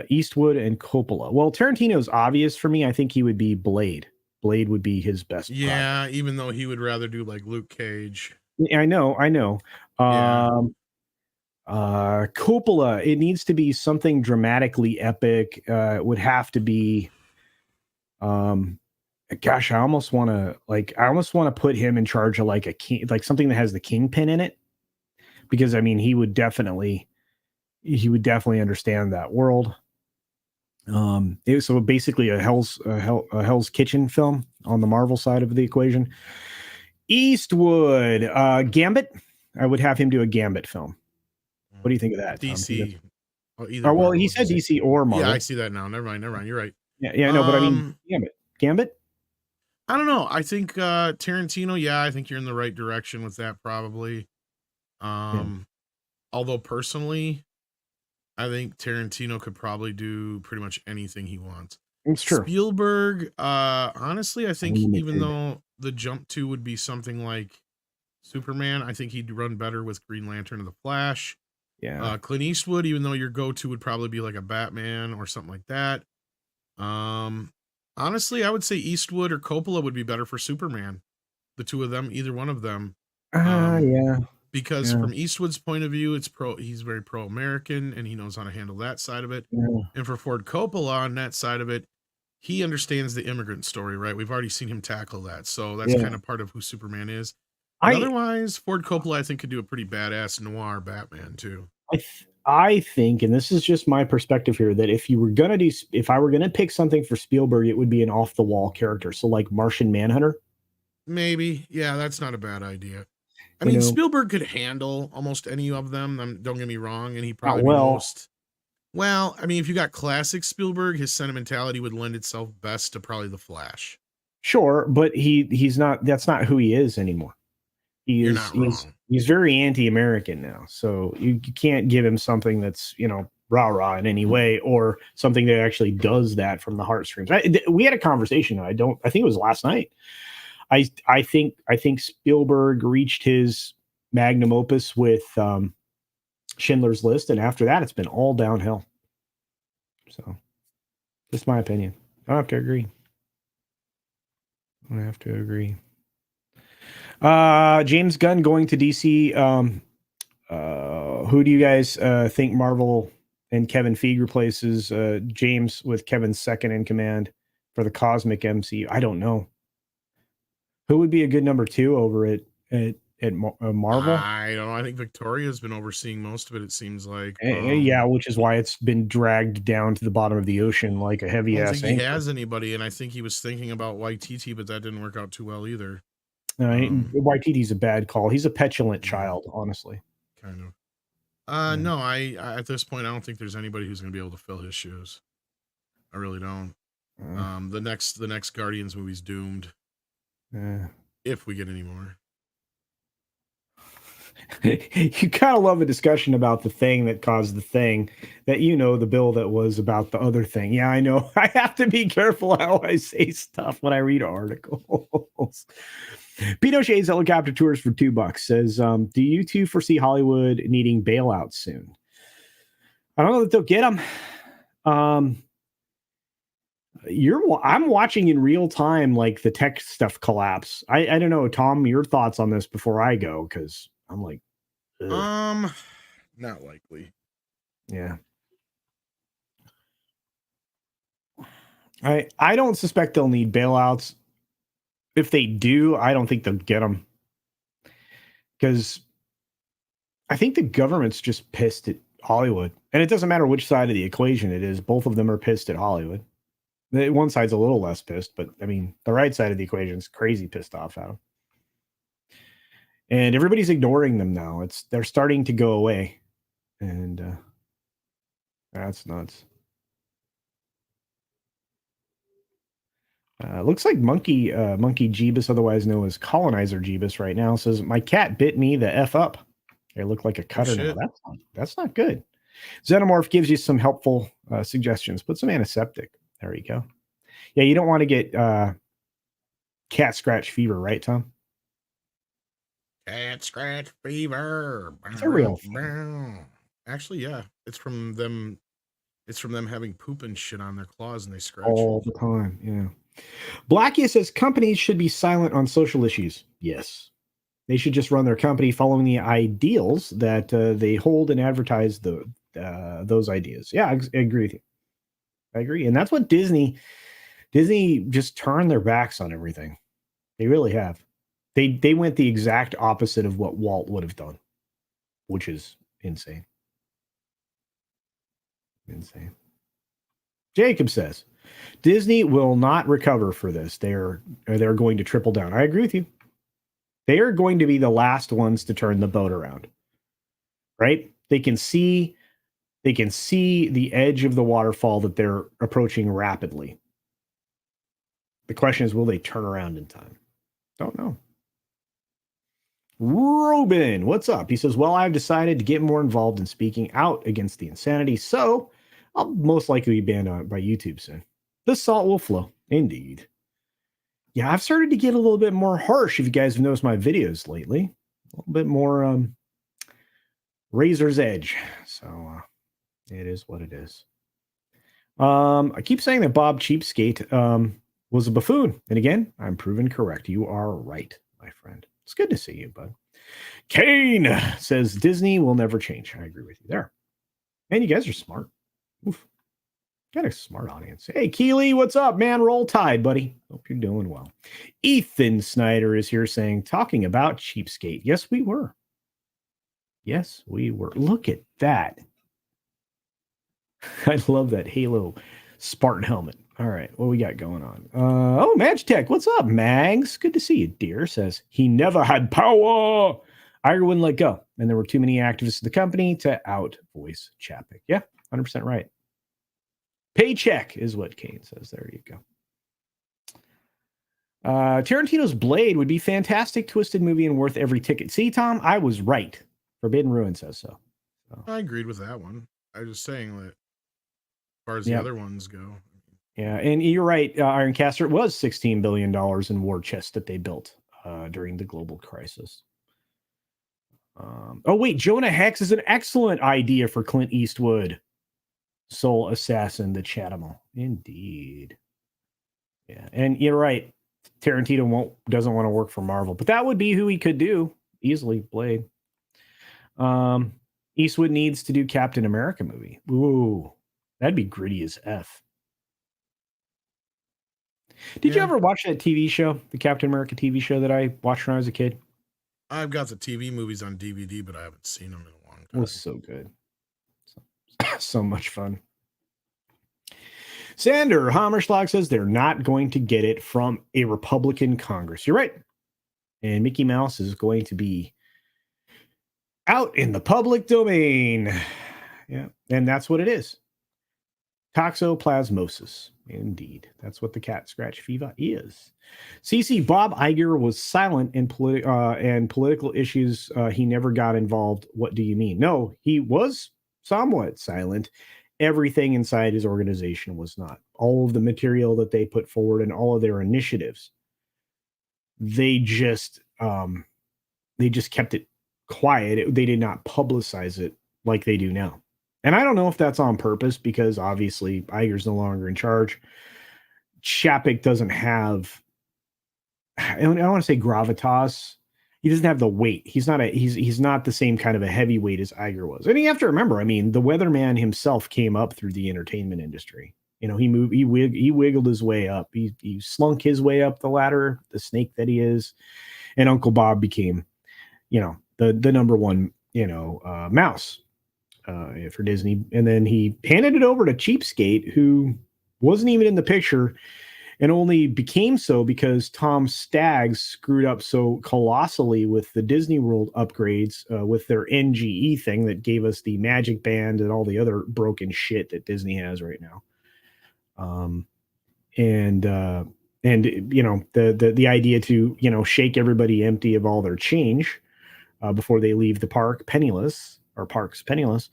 Eastwood, and Coppola. Well, Tarantino's obvious for me. I think he would be Blade. Blade would be his best. Yeah, project. Even though he would rather do like Luke Cage. I know. Coppola, it needs to be something dramatically epic. It would have to be gosh, I almost want to put him in charge of like a king, like something that has the Kingpin in it. because I mean he would definitely understand that world. It was so basically a Hell's Kitchen film on the Marvel side of the equation. Eastwood, Gambit. I would have him do a Gambit film. What do you think of that, Tom? DC. Oh, either well, Marvel he or said DC. DC or Marvel. Yeah, I see that now. Never mind. You're right. Yeah, no, but I mean Gambit. I don't know. I think Tarantino. Yeah, I think you're in the right direction with that. Probably. Although personally, I think Tarantino could probably do pretty much anything he wants. It's true. Spielberg, honestly, I think even though the jump to would be something like Superman, I think he'd run better with Green Lantern and the Flash. Yeah. Clint Eastwood, even though your go-to would probably be like a Batman or something like that. Honestly, I would say Eastwood or Coppola would be better for Superman. The two of them, either one of them. Yeah. Because from Eastwood's point of view, he's very pro-American and he knows how to handle that side of it. Yeah. And for Ford Coppola on that side of it, he understands the immigrant story, right? We've already seen him tackle that. So that's kind of part of who Superman is. Otherwise, Ford Coppola, I think, could do a pretty badass noir Batman too. I think, and this is just my perspective here, that if I were gonna pick something for Spielberg, it would be an off-the-wall character. So like Martian Manhunter. Maybe. Yeah, that's not a bad idea. I mean, Spielberg could handle almost any of them. Don't get me wrong. And he probably well, I mean, if you got classic Spielberg, his sentimentality would lend itself best to probably The Flash. Sure, but he's not. That's not who he is anymore. He's very anti-American now. So you can't give him something that's rah-rah in any way, or something that actually does that from the heartstrings. We had a conversation. I think it was last night. I think Spielberg reached his magnum opus with Schindler's List, and after that, it's been all downhill. So, just my opinion. I don't have to agree. James Gunn going to DC. Who do you guys think Marvel and Kevin Feige replaces James with Kevin's second in command for the Cosmic MCU? I don't know. Who would be a good number 2 over at Marvel? I don't know. I think Victoria's been overseeing most of it. It seems like. Yeah, which is why it's been dragged down to the bottom of the ocean like a heavy ass. I don't think he has anybody, and I think he was thinking about Waititi, but that didn't work out too well either. Waititi's a bad call. He's a petulant child, honestly. Kind of. No, I at this point I don't think there's anybody who's going to be able to fill his shoes. I really don't. The next Guardians movie's doomed. If we get any more. You gotta love a discussion about the thing that caused the thing, that the bill that was about the other thing. Yeah, I know. I have to be careful how I say stuff when I read articles. Pinochet's helicopter tours for $2 says, do you two foresee Hollywood needing bailouts soon? I don't know that they'll get them. I'm watching in real time, like the tech stuff collapse. I don't know, Tom, your thoughts on this before I go, because I'm like, ugh. Not likely. Yeah. I don't suspect they'll need bailouts. If they do, I don't think they'll get them, because I think the government's just pissed at Hollywood, and it doesn't matter which side of the equation it is. Both of them are pissed at Hollywood. One side's a little less pissed, but I mean, the right side of the equation is crazy pissed off at them. And everybody's ignoring them now. They're starting to go away. And that's nuts. Looks like Monkey Jeebus, otherwise known as Colonizer Jeebus right now, says, my cat bit me the F up. I look like a cutter now. That's not good. Xenomorph gives you some helpful suggestions. Put some antiseptic. There you go. Yeah, you don't want to get cat scratch fever, right, Tom? Cat scratch fever. It's a real thing. Actually, yeah. It's from them having poop and shit on their claws, and they scratch all the time. Yeah. Blackia says companies should be silent on social issues. Yes. They should just run their company following the ideals that they hold and advertise those ideas. Yeah, I agree with you. I agree. And that's what Disney just turned their backs on everything. They really have. They went the exact opposite of what Walt would have done. which is insane. Insane. Jacob says, Disney will not recover for this. They're going to triple down. I agree with you. They are going to be the last ones to turn the boat around. Right? They can see the edge of the waterfall that they're approaching rapidly. The question is, will they turn around in time? Don't know. Robin, what's up? He says, well, I've decided to get more involved in speaking out against the insanity, so I'll most likely be banned by YouTube soon. The salt will flow. Indeed. Yeah, I've started to get a little bit more harsh, if you guys have noticed my videos lately. A little bit more razor's edge. So it is what it is. I keep saying that Bob Cheapskate was a buffoon. And again, I'm proven correct. You are right, my friend. It's good to see you, bud. Kane says Disney will never change. I agree with you there. Man, you guys are smart. Oof. Got a smart audience. Hey, Keely, what's up, man? Roll Tide, buddy. Hope you're doing well. Ethan Snyder is here saying, talking about Cheapskate. Yes, we were. Yes, we were. Look at that. I love that Halo Spartan helmet. All right, what we got going on? Oh, Magitech, what's up, Mags? Good to see you, dear. Says, he never had power. Iger wouldn't let go, and there were too many activists of the company to out-voice Chapek. Yeah, 100% right. Paycheck is what Kane says. There you go. Tarantino's Blade would be fantastic twisted movie and worth every ticket. See, Tom, I was right. Forbidden Ruin says so. I agreed with that one. I was just saying that as far as the other ones go. Yeah, and you're right. Ironcaster, it was $16 billion in war chest that they built during the global crisis. Oh, wait, Jonah Hex is an excellent idea for Clint Eastwood. Soul Assassin, the Chatimal. Indeed. Yeah, and you're right. Tarantino doesn't want to work for Marvel, but that would be who he could do easily. Blade. Eastwood needs to do Captain America movie. Ooh, that'd be gritty as F. Did you ever watch that TV show, the Captain America TV show that I watched when I was a kid? I've got the TV movies on DVD, but I haven't seen them in a long time. It was so good. So much fun. Sander Hammerschlag says they're not going to get it from a Republican Congress. You're right. And Mickey Mouse is going to be out in the public domain. Yeah. And that's what it is. Toxoplasmosis. Indeed. That's what the cat scratch fever is. CC, Bob Iger was silent in political issues. He never got involved. What do you mean? No, he was somewhat silent. Everything inside his organization was not. All of the material that they put forward and all of their initiatives, they just kept it quiet. They did not publicize it like they do now. And I don't know if that's on purpose, because obviously Iger's no longer in charge. Chapek doesn't have, I don't want to say gravitas. He doesn't have the weight. He's not the same kind of a heavyweight as Iger was. And you have to remember, I mean, the weatherman himself came up through the entertainment industry. You know, he wiggled his way up. He slunk his way up the ladder, the snake that he is. And Uncle Bob became, the number one, mouse for Disney. And then he handed it over to Cheapskate, who wasn't even in the picture, and only became so because Tom Staggs screwed up so colossally with the Disney World upgrades with their NGE thing that gave us the Magic Band and all the other broken shit that Disney has right now. And the idea to, shake everybody empty of all their change before they leave the park penniless, or parks penniless.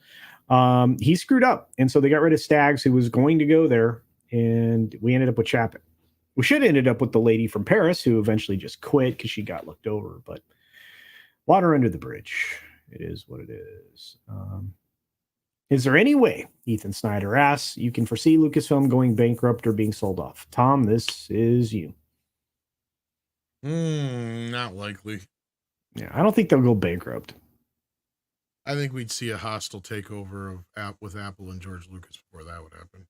He screwed up. And so they got rid of Staggs, who was going to go there. And we ended up with Chapek. We should have ended up with the lady from Paris, who eventually just quit because she got looked over. But water under the bridge. It is what it is. Is there any way, Ethan Snyder asks, you can foresee Lucasfilm going bankrupt or being sold off? Tom, this is you. Not likely. Yeah, I don't think they'll go bankrupt. I think we'd see a hostile takeover with Apple and George Lucas before that would happen.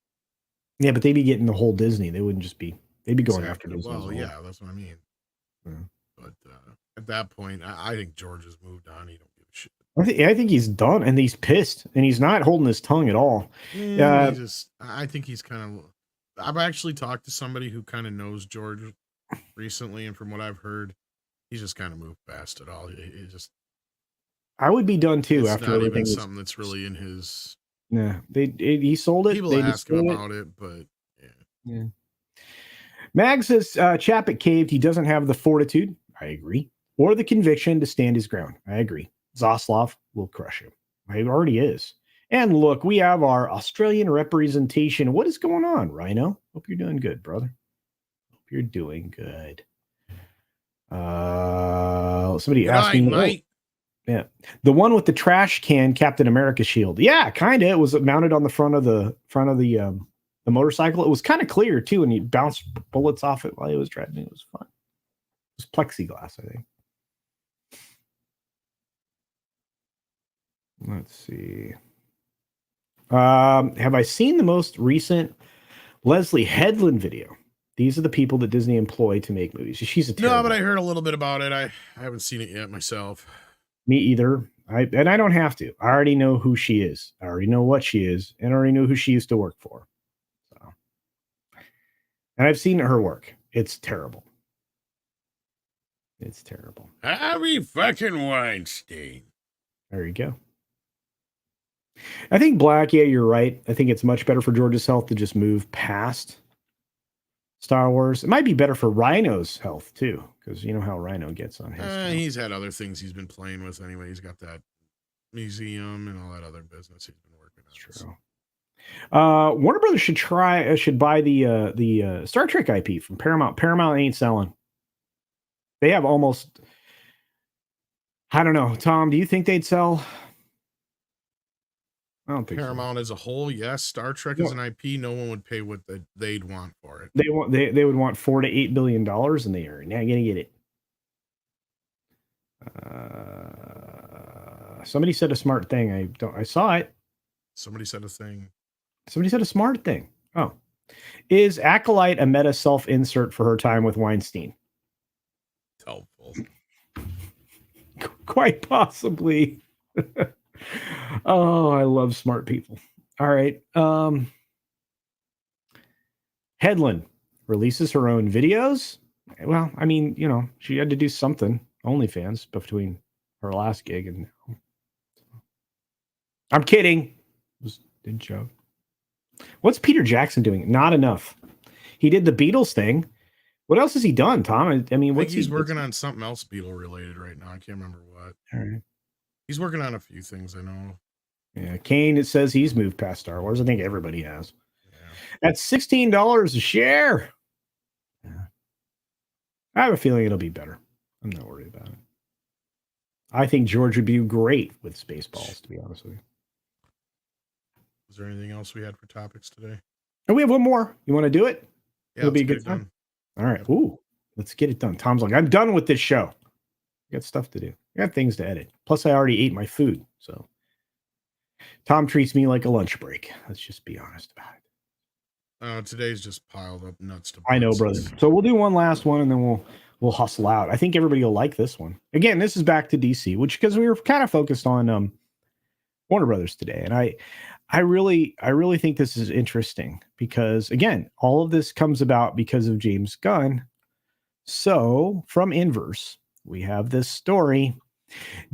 Yeah, but they'd be getting the whole Disney. They wouldn't just be. They'd be going after Disney. Well, yeah, that's what I mean. Yeah. But at that point, I think George has moved on. He don't give a shit. I think he's done, and he's pissed, and he's not holding his tongue at all. I think he's kind of. I've actually talked to somebody who kind of knows George recently, and from what I've heard, he's just kind of moved past it all. He just. I would be done too It's after not everything. even something that's really in his. Yeah, he sold it. People They ask him about it, but yeah. Mag says Chappitt caved. He doesn't have the fortitude. I agree. Or the conviction to stand his ground. I agree. Zaslav will crush him. He already is. And look, we have our Australian representation. What is going on, Rhino? Hope you're doing good, brother. Hope you're doing good. Somebody asked me. Mate. Yeah, the one with the trash can Captain America shield. Yeah, kind of. It was mounted on the front of the motorcycle. It was kind of clear too, and you bounced bullets off it while he was driving. It was fun. It was plexiglass, I think. Let's see. Have I seen the most recent Leslie Headland video? These are the people that Disney employ to make movies. She's a terrible. No, but I heard a little bit about it. I haven't seen it yet myself. Me either. I don't have to. I already know who she is. I already know what she is, and I already know who she used to work for. So, and I've seen her work. It's terrible. It's terrible. Harvey fucking Weinstein. There you go. I think Black, yeah, you're right. I think it's much better for George's health to just move past Star Wars. It might be better for Rhino's health too, because you know how Rhino gets on his. He's had other things he's been playing with anyway. He's got that museum and all that other business he's been working on. True. Warner Brothers should buy the Star Trek IP from Paramount. Paramount ain't selling. They have almost. I don't know, Tom. Do you think they'd sell? I don't think Paramount as a whole, yes. Star Trek as an IP, no one would pay what they'd want for it. They would want $4 to $8 billion, and they are not going to get it. Somebody said a smart thing. I saw it. Somebody said a thing. Somebody said a smart thing. Oh, is Acolyte a meta self insert for her time with Weinstein? Helpful. Quite possibly. Oh, I love smart people. All right. Headland releases her own videos. Well, I mean, you know, she had to do something. OnlyFans between her last gig and now. I'm kidding. Did joke. What's Peter Jackson doing? Not enough. He did the Beatles thing. What else has he done, Tom? I mean, he's working on something else Beatle related right now. I can't remember what. All right. He's working on a few things, I know. Yeah, Kane, it says he's moved past Star Wars. I think everybody has. Yeah. At $16 a share. Yeah. I have a feeling it'll be better. I'm not worried about it. I think George would be great with Spaceballs, to be honest with you. Is there anything else we had for topics today? And we have one more. You want to do it? Yeah, it'll be a good time. All right. Yep. Ooh, let's get it done. Tom's like, I'm done with this show. I got stuff to do. I got things to edit. Plus, I already ate my food. So Tom treats me like a lunch break. Let's just be honest about it. Today's just piled up nuts to. I know, brother. So we'll do one last one, and then we'll hustle out. I think everybody will like this one. Again, this is back to DC, which because we were kind of focused on Warner Brothers today, and I really think this is interesting because again, all of this comes about because of James Gunn. So from Inverse, we have this story.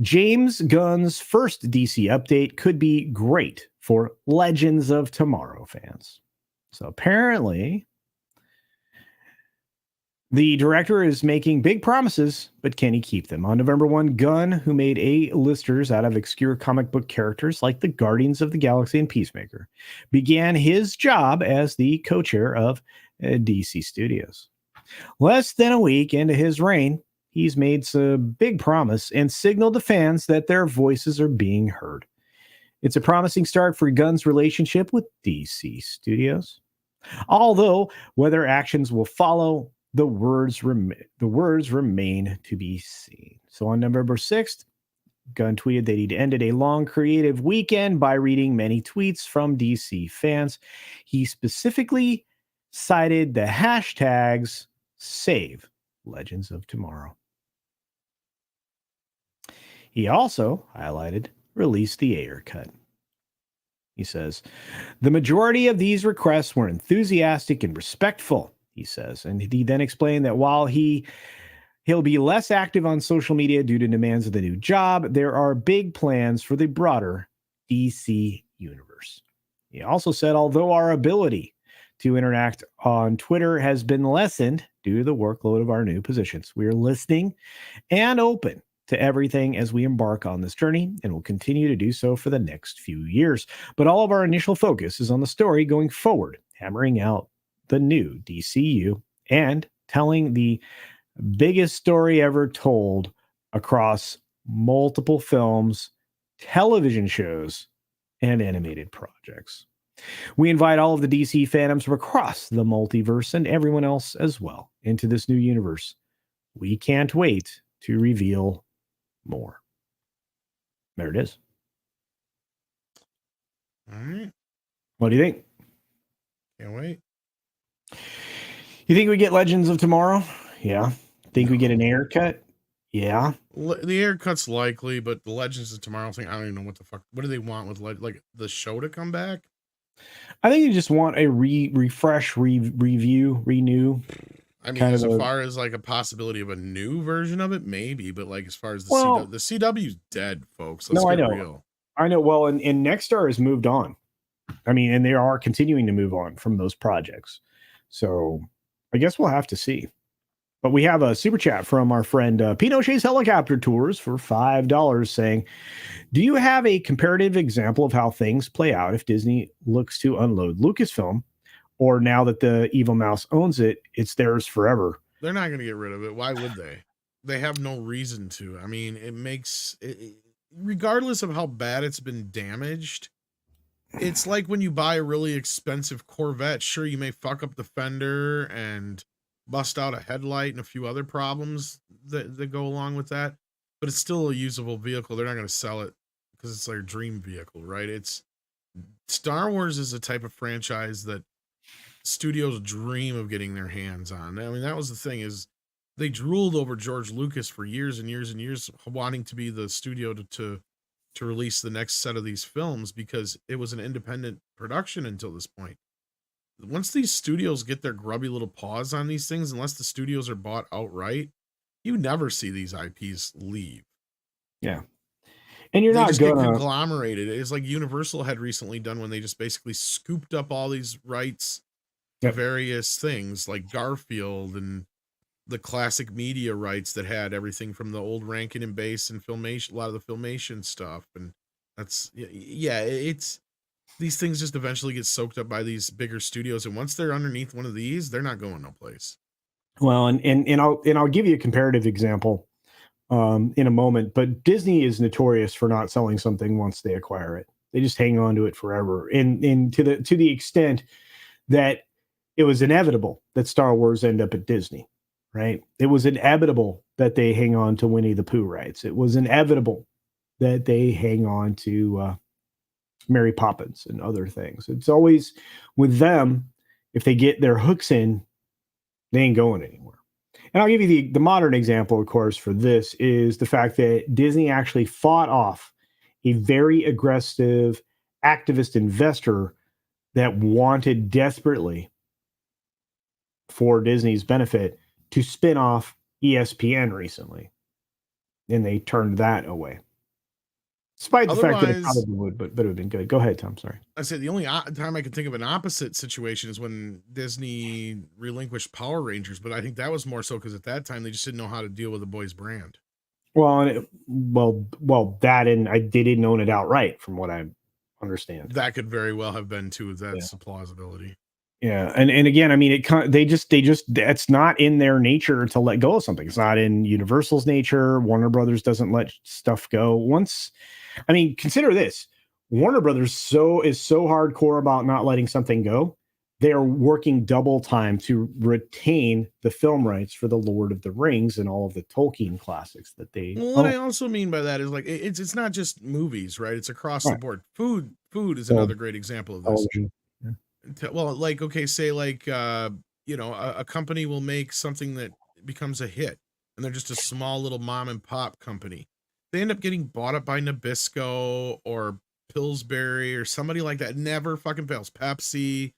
James Gunn's first DC update could be great for Legends of Tomorrow fans. So apparently, the director is making big promises, but can he keep them? On November 1, Gunn, who made A-listers out of obscure comic book characters like the Guardians of the Galaxy and Peacemaker, began his job as the co-chair of DC Studios. Less than a week into his reign, he's made some big promise and signaled to fans that their voices are being heard. It's a promising start for Gunn's relationship with DC Studios. Although whether actions will follow, the words remain to be seen. So on November 6th, Gunn tweeted that he'd ended a long creative weekend by reading many tweets from DC fans. He specifically cited the hashtags Save Legends of Tomorrow. He also highlighted release the Ayer cut. He says, the majority of these requests were enthusiastic and respectful, he says. And he then explained that while he'll be less active on social media due to demands of the new job, there are big plans for the broader DC universe. He also said, although our ability to interact on Twitter has been lessened due to the workload of our new positions, we are listening and open to everything as we embark on this journey, and will continue to do so for the next few years. But all of our initial focus is on the story going forward, hammering out the new DCU and telling the biggest story ever told across multiple films, television shows, and animated projects. We invite all of the DC fandoms from across the multiverse and everyone else as well into this new universe. We can't wait to reveal more. There it is. All right. What do you think? Can't wait. You think we get Legends of Tomorrow? Yeah. Think we get an Ayer cut? Yeah. The Ayer cut's likely, but the Legends of Tomorrow thing, I don't even know what the fuck. What do they want with like the show to come back? I think you just want a refresh, review, renew. I mean, as far as like a possibility of a new version of it, maybe, but like as far as the CW's dead, folks. Let's get real. I know. Well, and Nexstar has moved on. I mean, and they are continuing to move on from those projects. So I guess we'll have to see. But we have a super chat from our friend Pinochet's Helicopter Tours for $5 saying, do you have a comparative example of how things play out if Disney looks to unload Lucasfilm? Or now that the evil mouse owns it, it's theirs forever? They're not going to get rid of it. Why would they? They have no reason to. I mean, it makes it, regardless of how bad it's been damaged, it's like when you buy a really expensive Corvette. Sure, you may fuck up the fender and bust out a headlight and a few other problems that go along with that, but it's still a usable vehicle. They're not going to sell it because it's their dream vehicle, right? It's Star Wars is a type of franchise that studios dream of getting their hands on. I mean, that was the thing, is they drooled over George Lucas for years and years and years, wanting to be the studio to release the next set of these films, because it was an independent production until this point. Once these studios get their grubby little paws on these things, unless the studios are bought outright, you never see these IPs leave. Yeah. And you're not going to conglomerated. It's like Universal had recently done when they just basically scooped up all these rights to various things like Garfield and the classic media rights that had everything from the old Rankin and Bass and Filmation, a lot of the Filmation stuff. And that's, yeah, it's, these things just eventually get soaked up by these bigger studios. And once they're underneath one of these, they're not going no place. Well, and I'll give you a comparative example in a moment, but Disney is notorious for not selling something once they acquire it. They just hang on to it forever. And to the extent that it was inevitable that Star Wars end up at Disney, right? It was inevitable that they hang on to Winnie the Pooh rights. It was inevitable that they hang on to Mary Poppins and other things. It's always with them, if they get their hooks in, they ain't going anywhere. And I'll give you the modern example, of course, for this is the fact that Disney actually fought off a very aggressive activist investor that wanted desperately, for Disney's benefit, to spin off ESPN recently. And they turned that away. Despite the fact that it probably would, but it would have been good. Go ahead, Tom. Sorry. I said the only time I can think of an opposite situation is when Disney relinquished Power Rangers, but I think that was more so because at that time they just didn't know how to deal with the boys' brand. Well, that, and they didn't own it outright, from what I understand. That could very well have been too. That's a plausibility. Yeah, and again, I mean, they just that's not in their nature to let go of something. It's not in Universal's nature. Warner Brothers doesn't let stuff go. I mean, consider this: Warner Brothers is so hardcore about not letting something go. They are working double time to retain the film rights for the Lord of the Rings and all of the Tolkien classics that they. Well, what I also mean by that is like it's not just movies, right? It's across the board. Food is another great example of this. Well, like, okay, say like, a company will make something that becomes a hit and they're just a small little mom and pop company. they end up getting bought up by Nabisco or Pillsbury or somebody like that. It never fucking fails. Pepsi,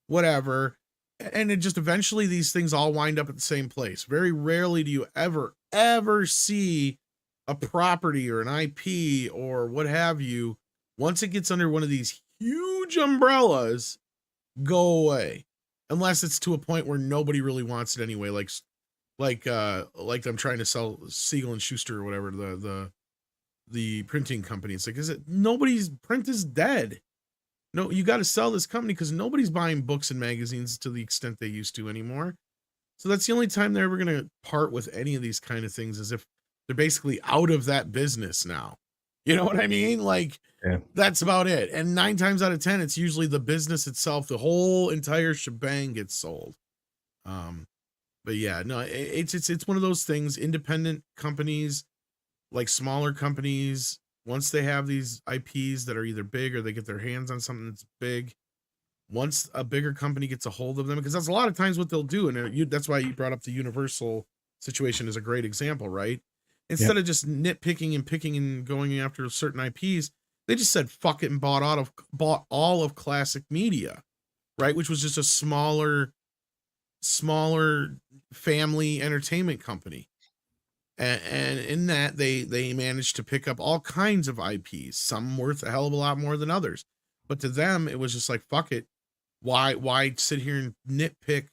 whatever. And it just eventually these things all wind up at the same place. Very rarely do you ever see a property or an IP or what have you, once it gets under one of these huge umbrellas, go away. Unless it's to a point where nobody really wants it anyway, like I'm trying to sell Siegel and Schuster or whatever, the printing company. It's like, is it nobody's print is dead. No, you got to sell this company because nobody's buying books and magazines to the extent they used to anymore. So that's the only time they're ever going to part with any of these kind of things, is if they're basically out of that business now. You know what I mean? Like, That's about it. And 9 times out of 10, it's usually the business itself. The whole entire shebang gets sold. But yeah, no, it's one of those things. Independent companies, like smaller companies, once they have these IPs that are either big or they get their hands on something that's big, once a bigger company gets a hold of them, because that's a lot of times what they'll do. And that's why you brought up the Universal situation as a great example, right? Instead of just nitpicking and picking and going after certain IPs, they just said, fuck it, and bought all of Classic Media, right? Which was just a smaller family entertainment company. And in that, they managed to pick up all kinds of IPs, some worth a hell of a lot more than others. But to them, it was just like, fuck it. Why sit here and nitpick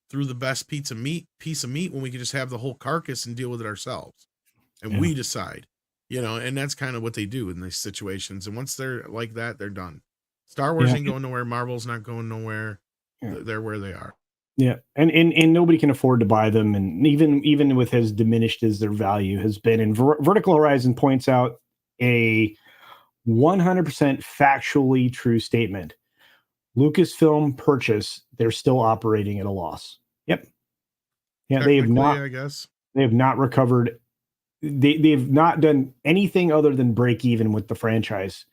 through the best piece of meat when we could just have the whole carcass and deal with it ourselves? And we decide, and that's kind of what they do in these situations. And once they're like that, they're done. Star Wars ain't going nowhere. Marvel's not going nowhere. They're where they are. Yeah, and nobody can afford to buy them, and even with as diminished as their value has been. And Vertical Horizon points out a 100% factually true statement. Lucasfilm purchase, they're still operating at a loss. Yep. Yeah, they have not. I guess they have not recovered. They've not done anything other than break even with the franchise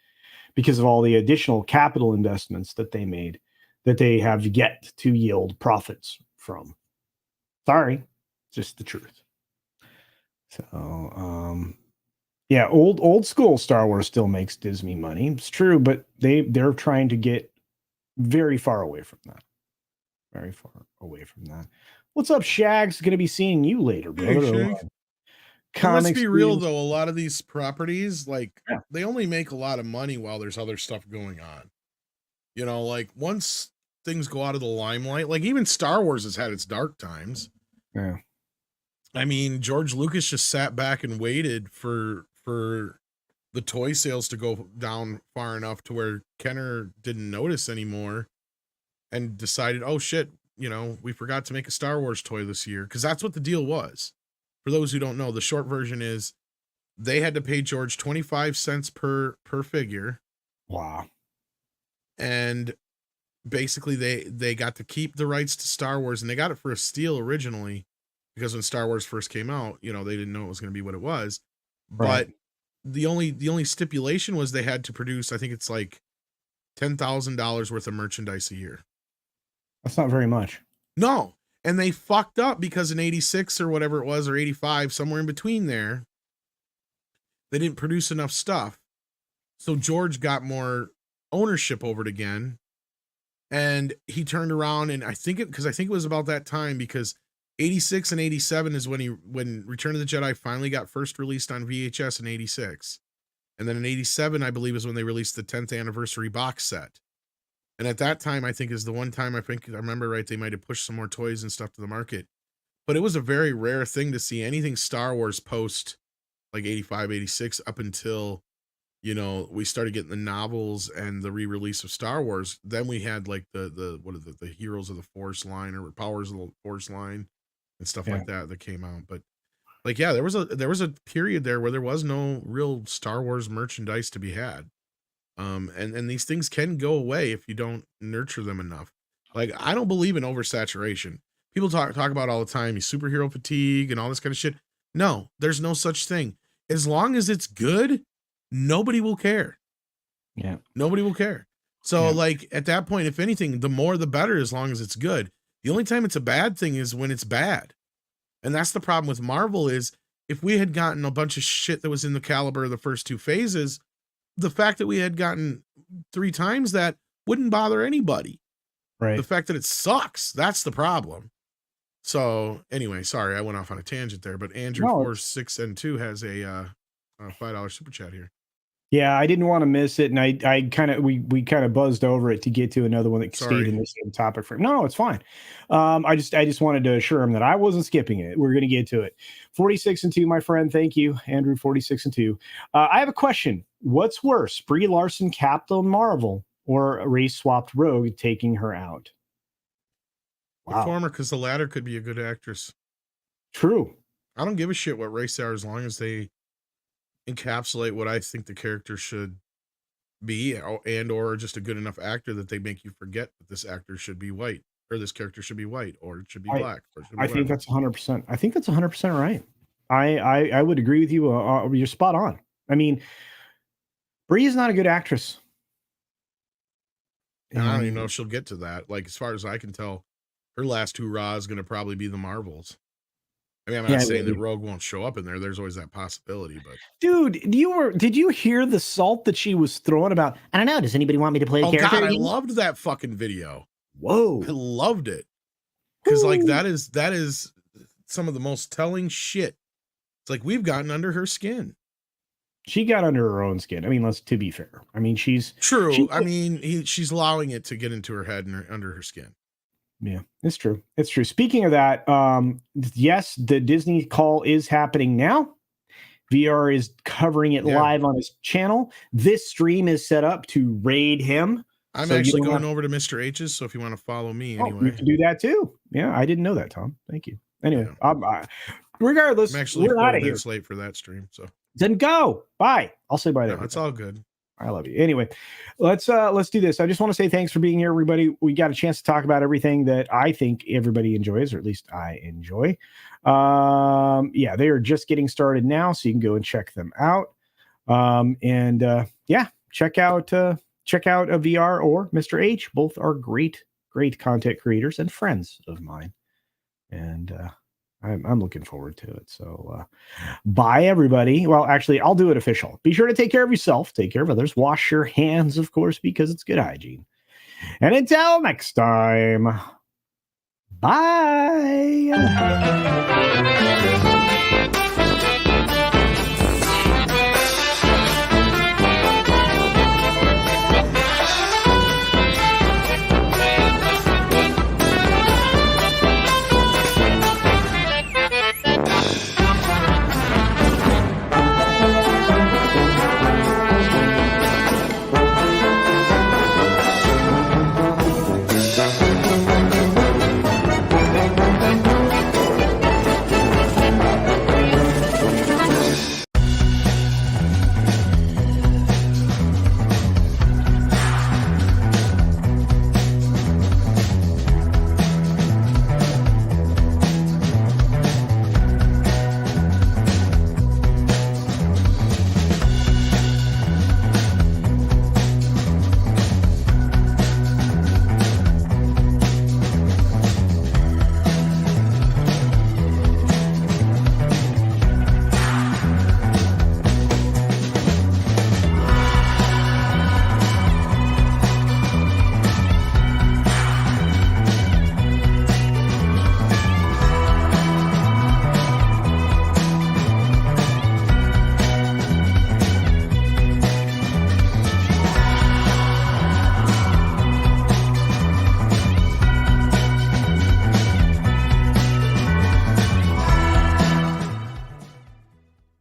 because of all the additional capital investments that they made, that they have yet to yield profits from. Sorry, just the truth. So, yeah, old school Star Wars still makes Disney money. It's true, but they're trying to get very far away from that. Very far away from that. What's up, Shags? Going to be seeing you later, brother. Hey, let's be real, though. A lot of these properties, they only make a lot of money while there's other stuff going on. Like once things go out of the limelight, like even Star Wars has had its dark times. Yeah. I mean, George Lucas just sat back and waited for the toy sales to go down far enough to where Kenner didn't notice anymore and decided, oh shit, we forgot to make a Star Wars toy this year. Because that's what the deal was. For those who don't know, the short version is they had to pay George 25 cents per figure. Wow. And basically they got to keep the rights to Star Wars, and they got it for a steal originally, because when Star Wars first came out, they didn't know it was going to be what it was. Right. But the only stipulation was they had to produce, I think it's like $10,000 worth of merchandise a year. That's not very much. No. And they fucked up because in 86 or whatever it was, or 85, somewhere in between there, they didn't produce enough stuff. So George got more ownership over it again. And he turned around, and I think it was about that time, because 86 and 87 is when Return of the Jedi finally got first released on VHS in 86. And then in 87, I believe, is when they released the 10th anniversary box set. And at that time, I think is the one time I remember right, they might have pushed some more toys and stuff to the market. But it was a very rare thing to see anything Star Wars post like 85, 86 up until, we started getting the novels and the re-release of Star Wars. Then we had like the Heroes of the Force line or Powers of the Force line and stuff like that came out. But like, yeah, there was a period there where there was no real Star Wars merchandise to be had. And these things can go away if you don't nurture them enough. Like, I don't believe in oversaturation. People talk about all the time, superhero fatigue and all this kind of shit. No, there's no such thing. As long as it's good, nobody will care. Yeah. Nobody will care. So like at that point, if anything, the more the better, as long as it's good. The only time it's a bad thing is when it's bad. And that's the problem with Marvel is if we had gotten a bunch of shit that was in the caliber of the first 2 phases, the fact that we had gotten 3 times that wouldn't bother anybody. Right. The fact that it sucks, that's the problem. So anyway, sorry, I went off on a tangent there, but Andrew 4692 has a $5 super chat here. Yeah, I didn't want to miss it, and I kind of we kind of buzzed over it to get to another one that stayed in the same topic frame. No, it's fine. I just wanted to assure him that I wasn't skipping it. We're going to get to it. 46-2, my friend. Thank you, Andrew. 46-2. I have a question. What's worse, Brie Larson, Captain Marvel, or a race swapped Rogue taking her out? Wow. The former, because the latter could be a good actress. True. I don't give a shit what race they are as long as they encapsulate what I think the character should be, and or just a good enough actor that they make you forget that this actor should be white, or this character should be white, or it should be black. Or should be I think that's 100%. I think that's 100% right. I would agree with you. You're spot on. I mean, Brie is not a good actress. And I don't even know if she'll get to that. Like, as far as I can tell, her last hurrah is going to probably be the Marvels. I mean, I'm not saying that Rogue won't show up in there. There's always that possibility, but dude, did you hear the salt that she was throwing about? I don't know. Does anybody want me to play the character? God, I loved that fucking video. Whoa, I loved it because like that is some of the most telling shit. It's like we've gotten under her skin. She got under her own skin. I mean, to be fair. I mean, she's true. I mean, she's allowing it to get into her head and under her skin. Yeah, it's true. It's true. Speaking of that, yes, the Disney call is happening now. VR is covering it live on his channel. This stream is set up to raid him. I'm actually going over to Mr. H's, so if you want to follow me anyway. You can do that too. Yeah, I didn't know that, Tom. Thank you. Anyway, regardless, I'm actually 4 minutes late for that stream, so then go. Bye. I'll say bye there. It's all good. I love you. Anyway, let's do this. I just want to say thanks for being here, everybody. We got a chance to talk about everything that I think everybody enjoys, or at least I enjoy. Yeah, they are just getting started now, so you can go and check them out. Check out a VR or Mr. H. Both are great content creators and friends of mine, and I'm looking forward to it. So bye, everybody. Well, actually, I'll do it official. Be sure to take care of yourself. Take care of others. Wash your hands, of course, because it's good hygiene. And until next time, bye.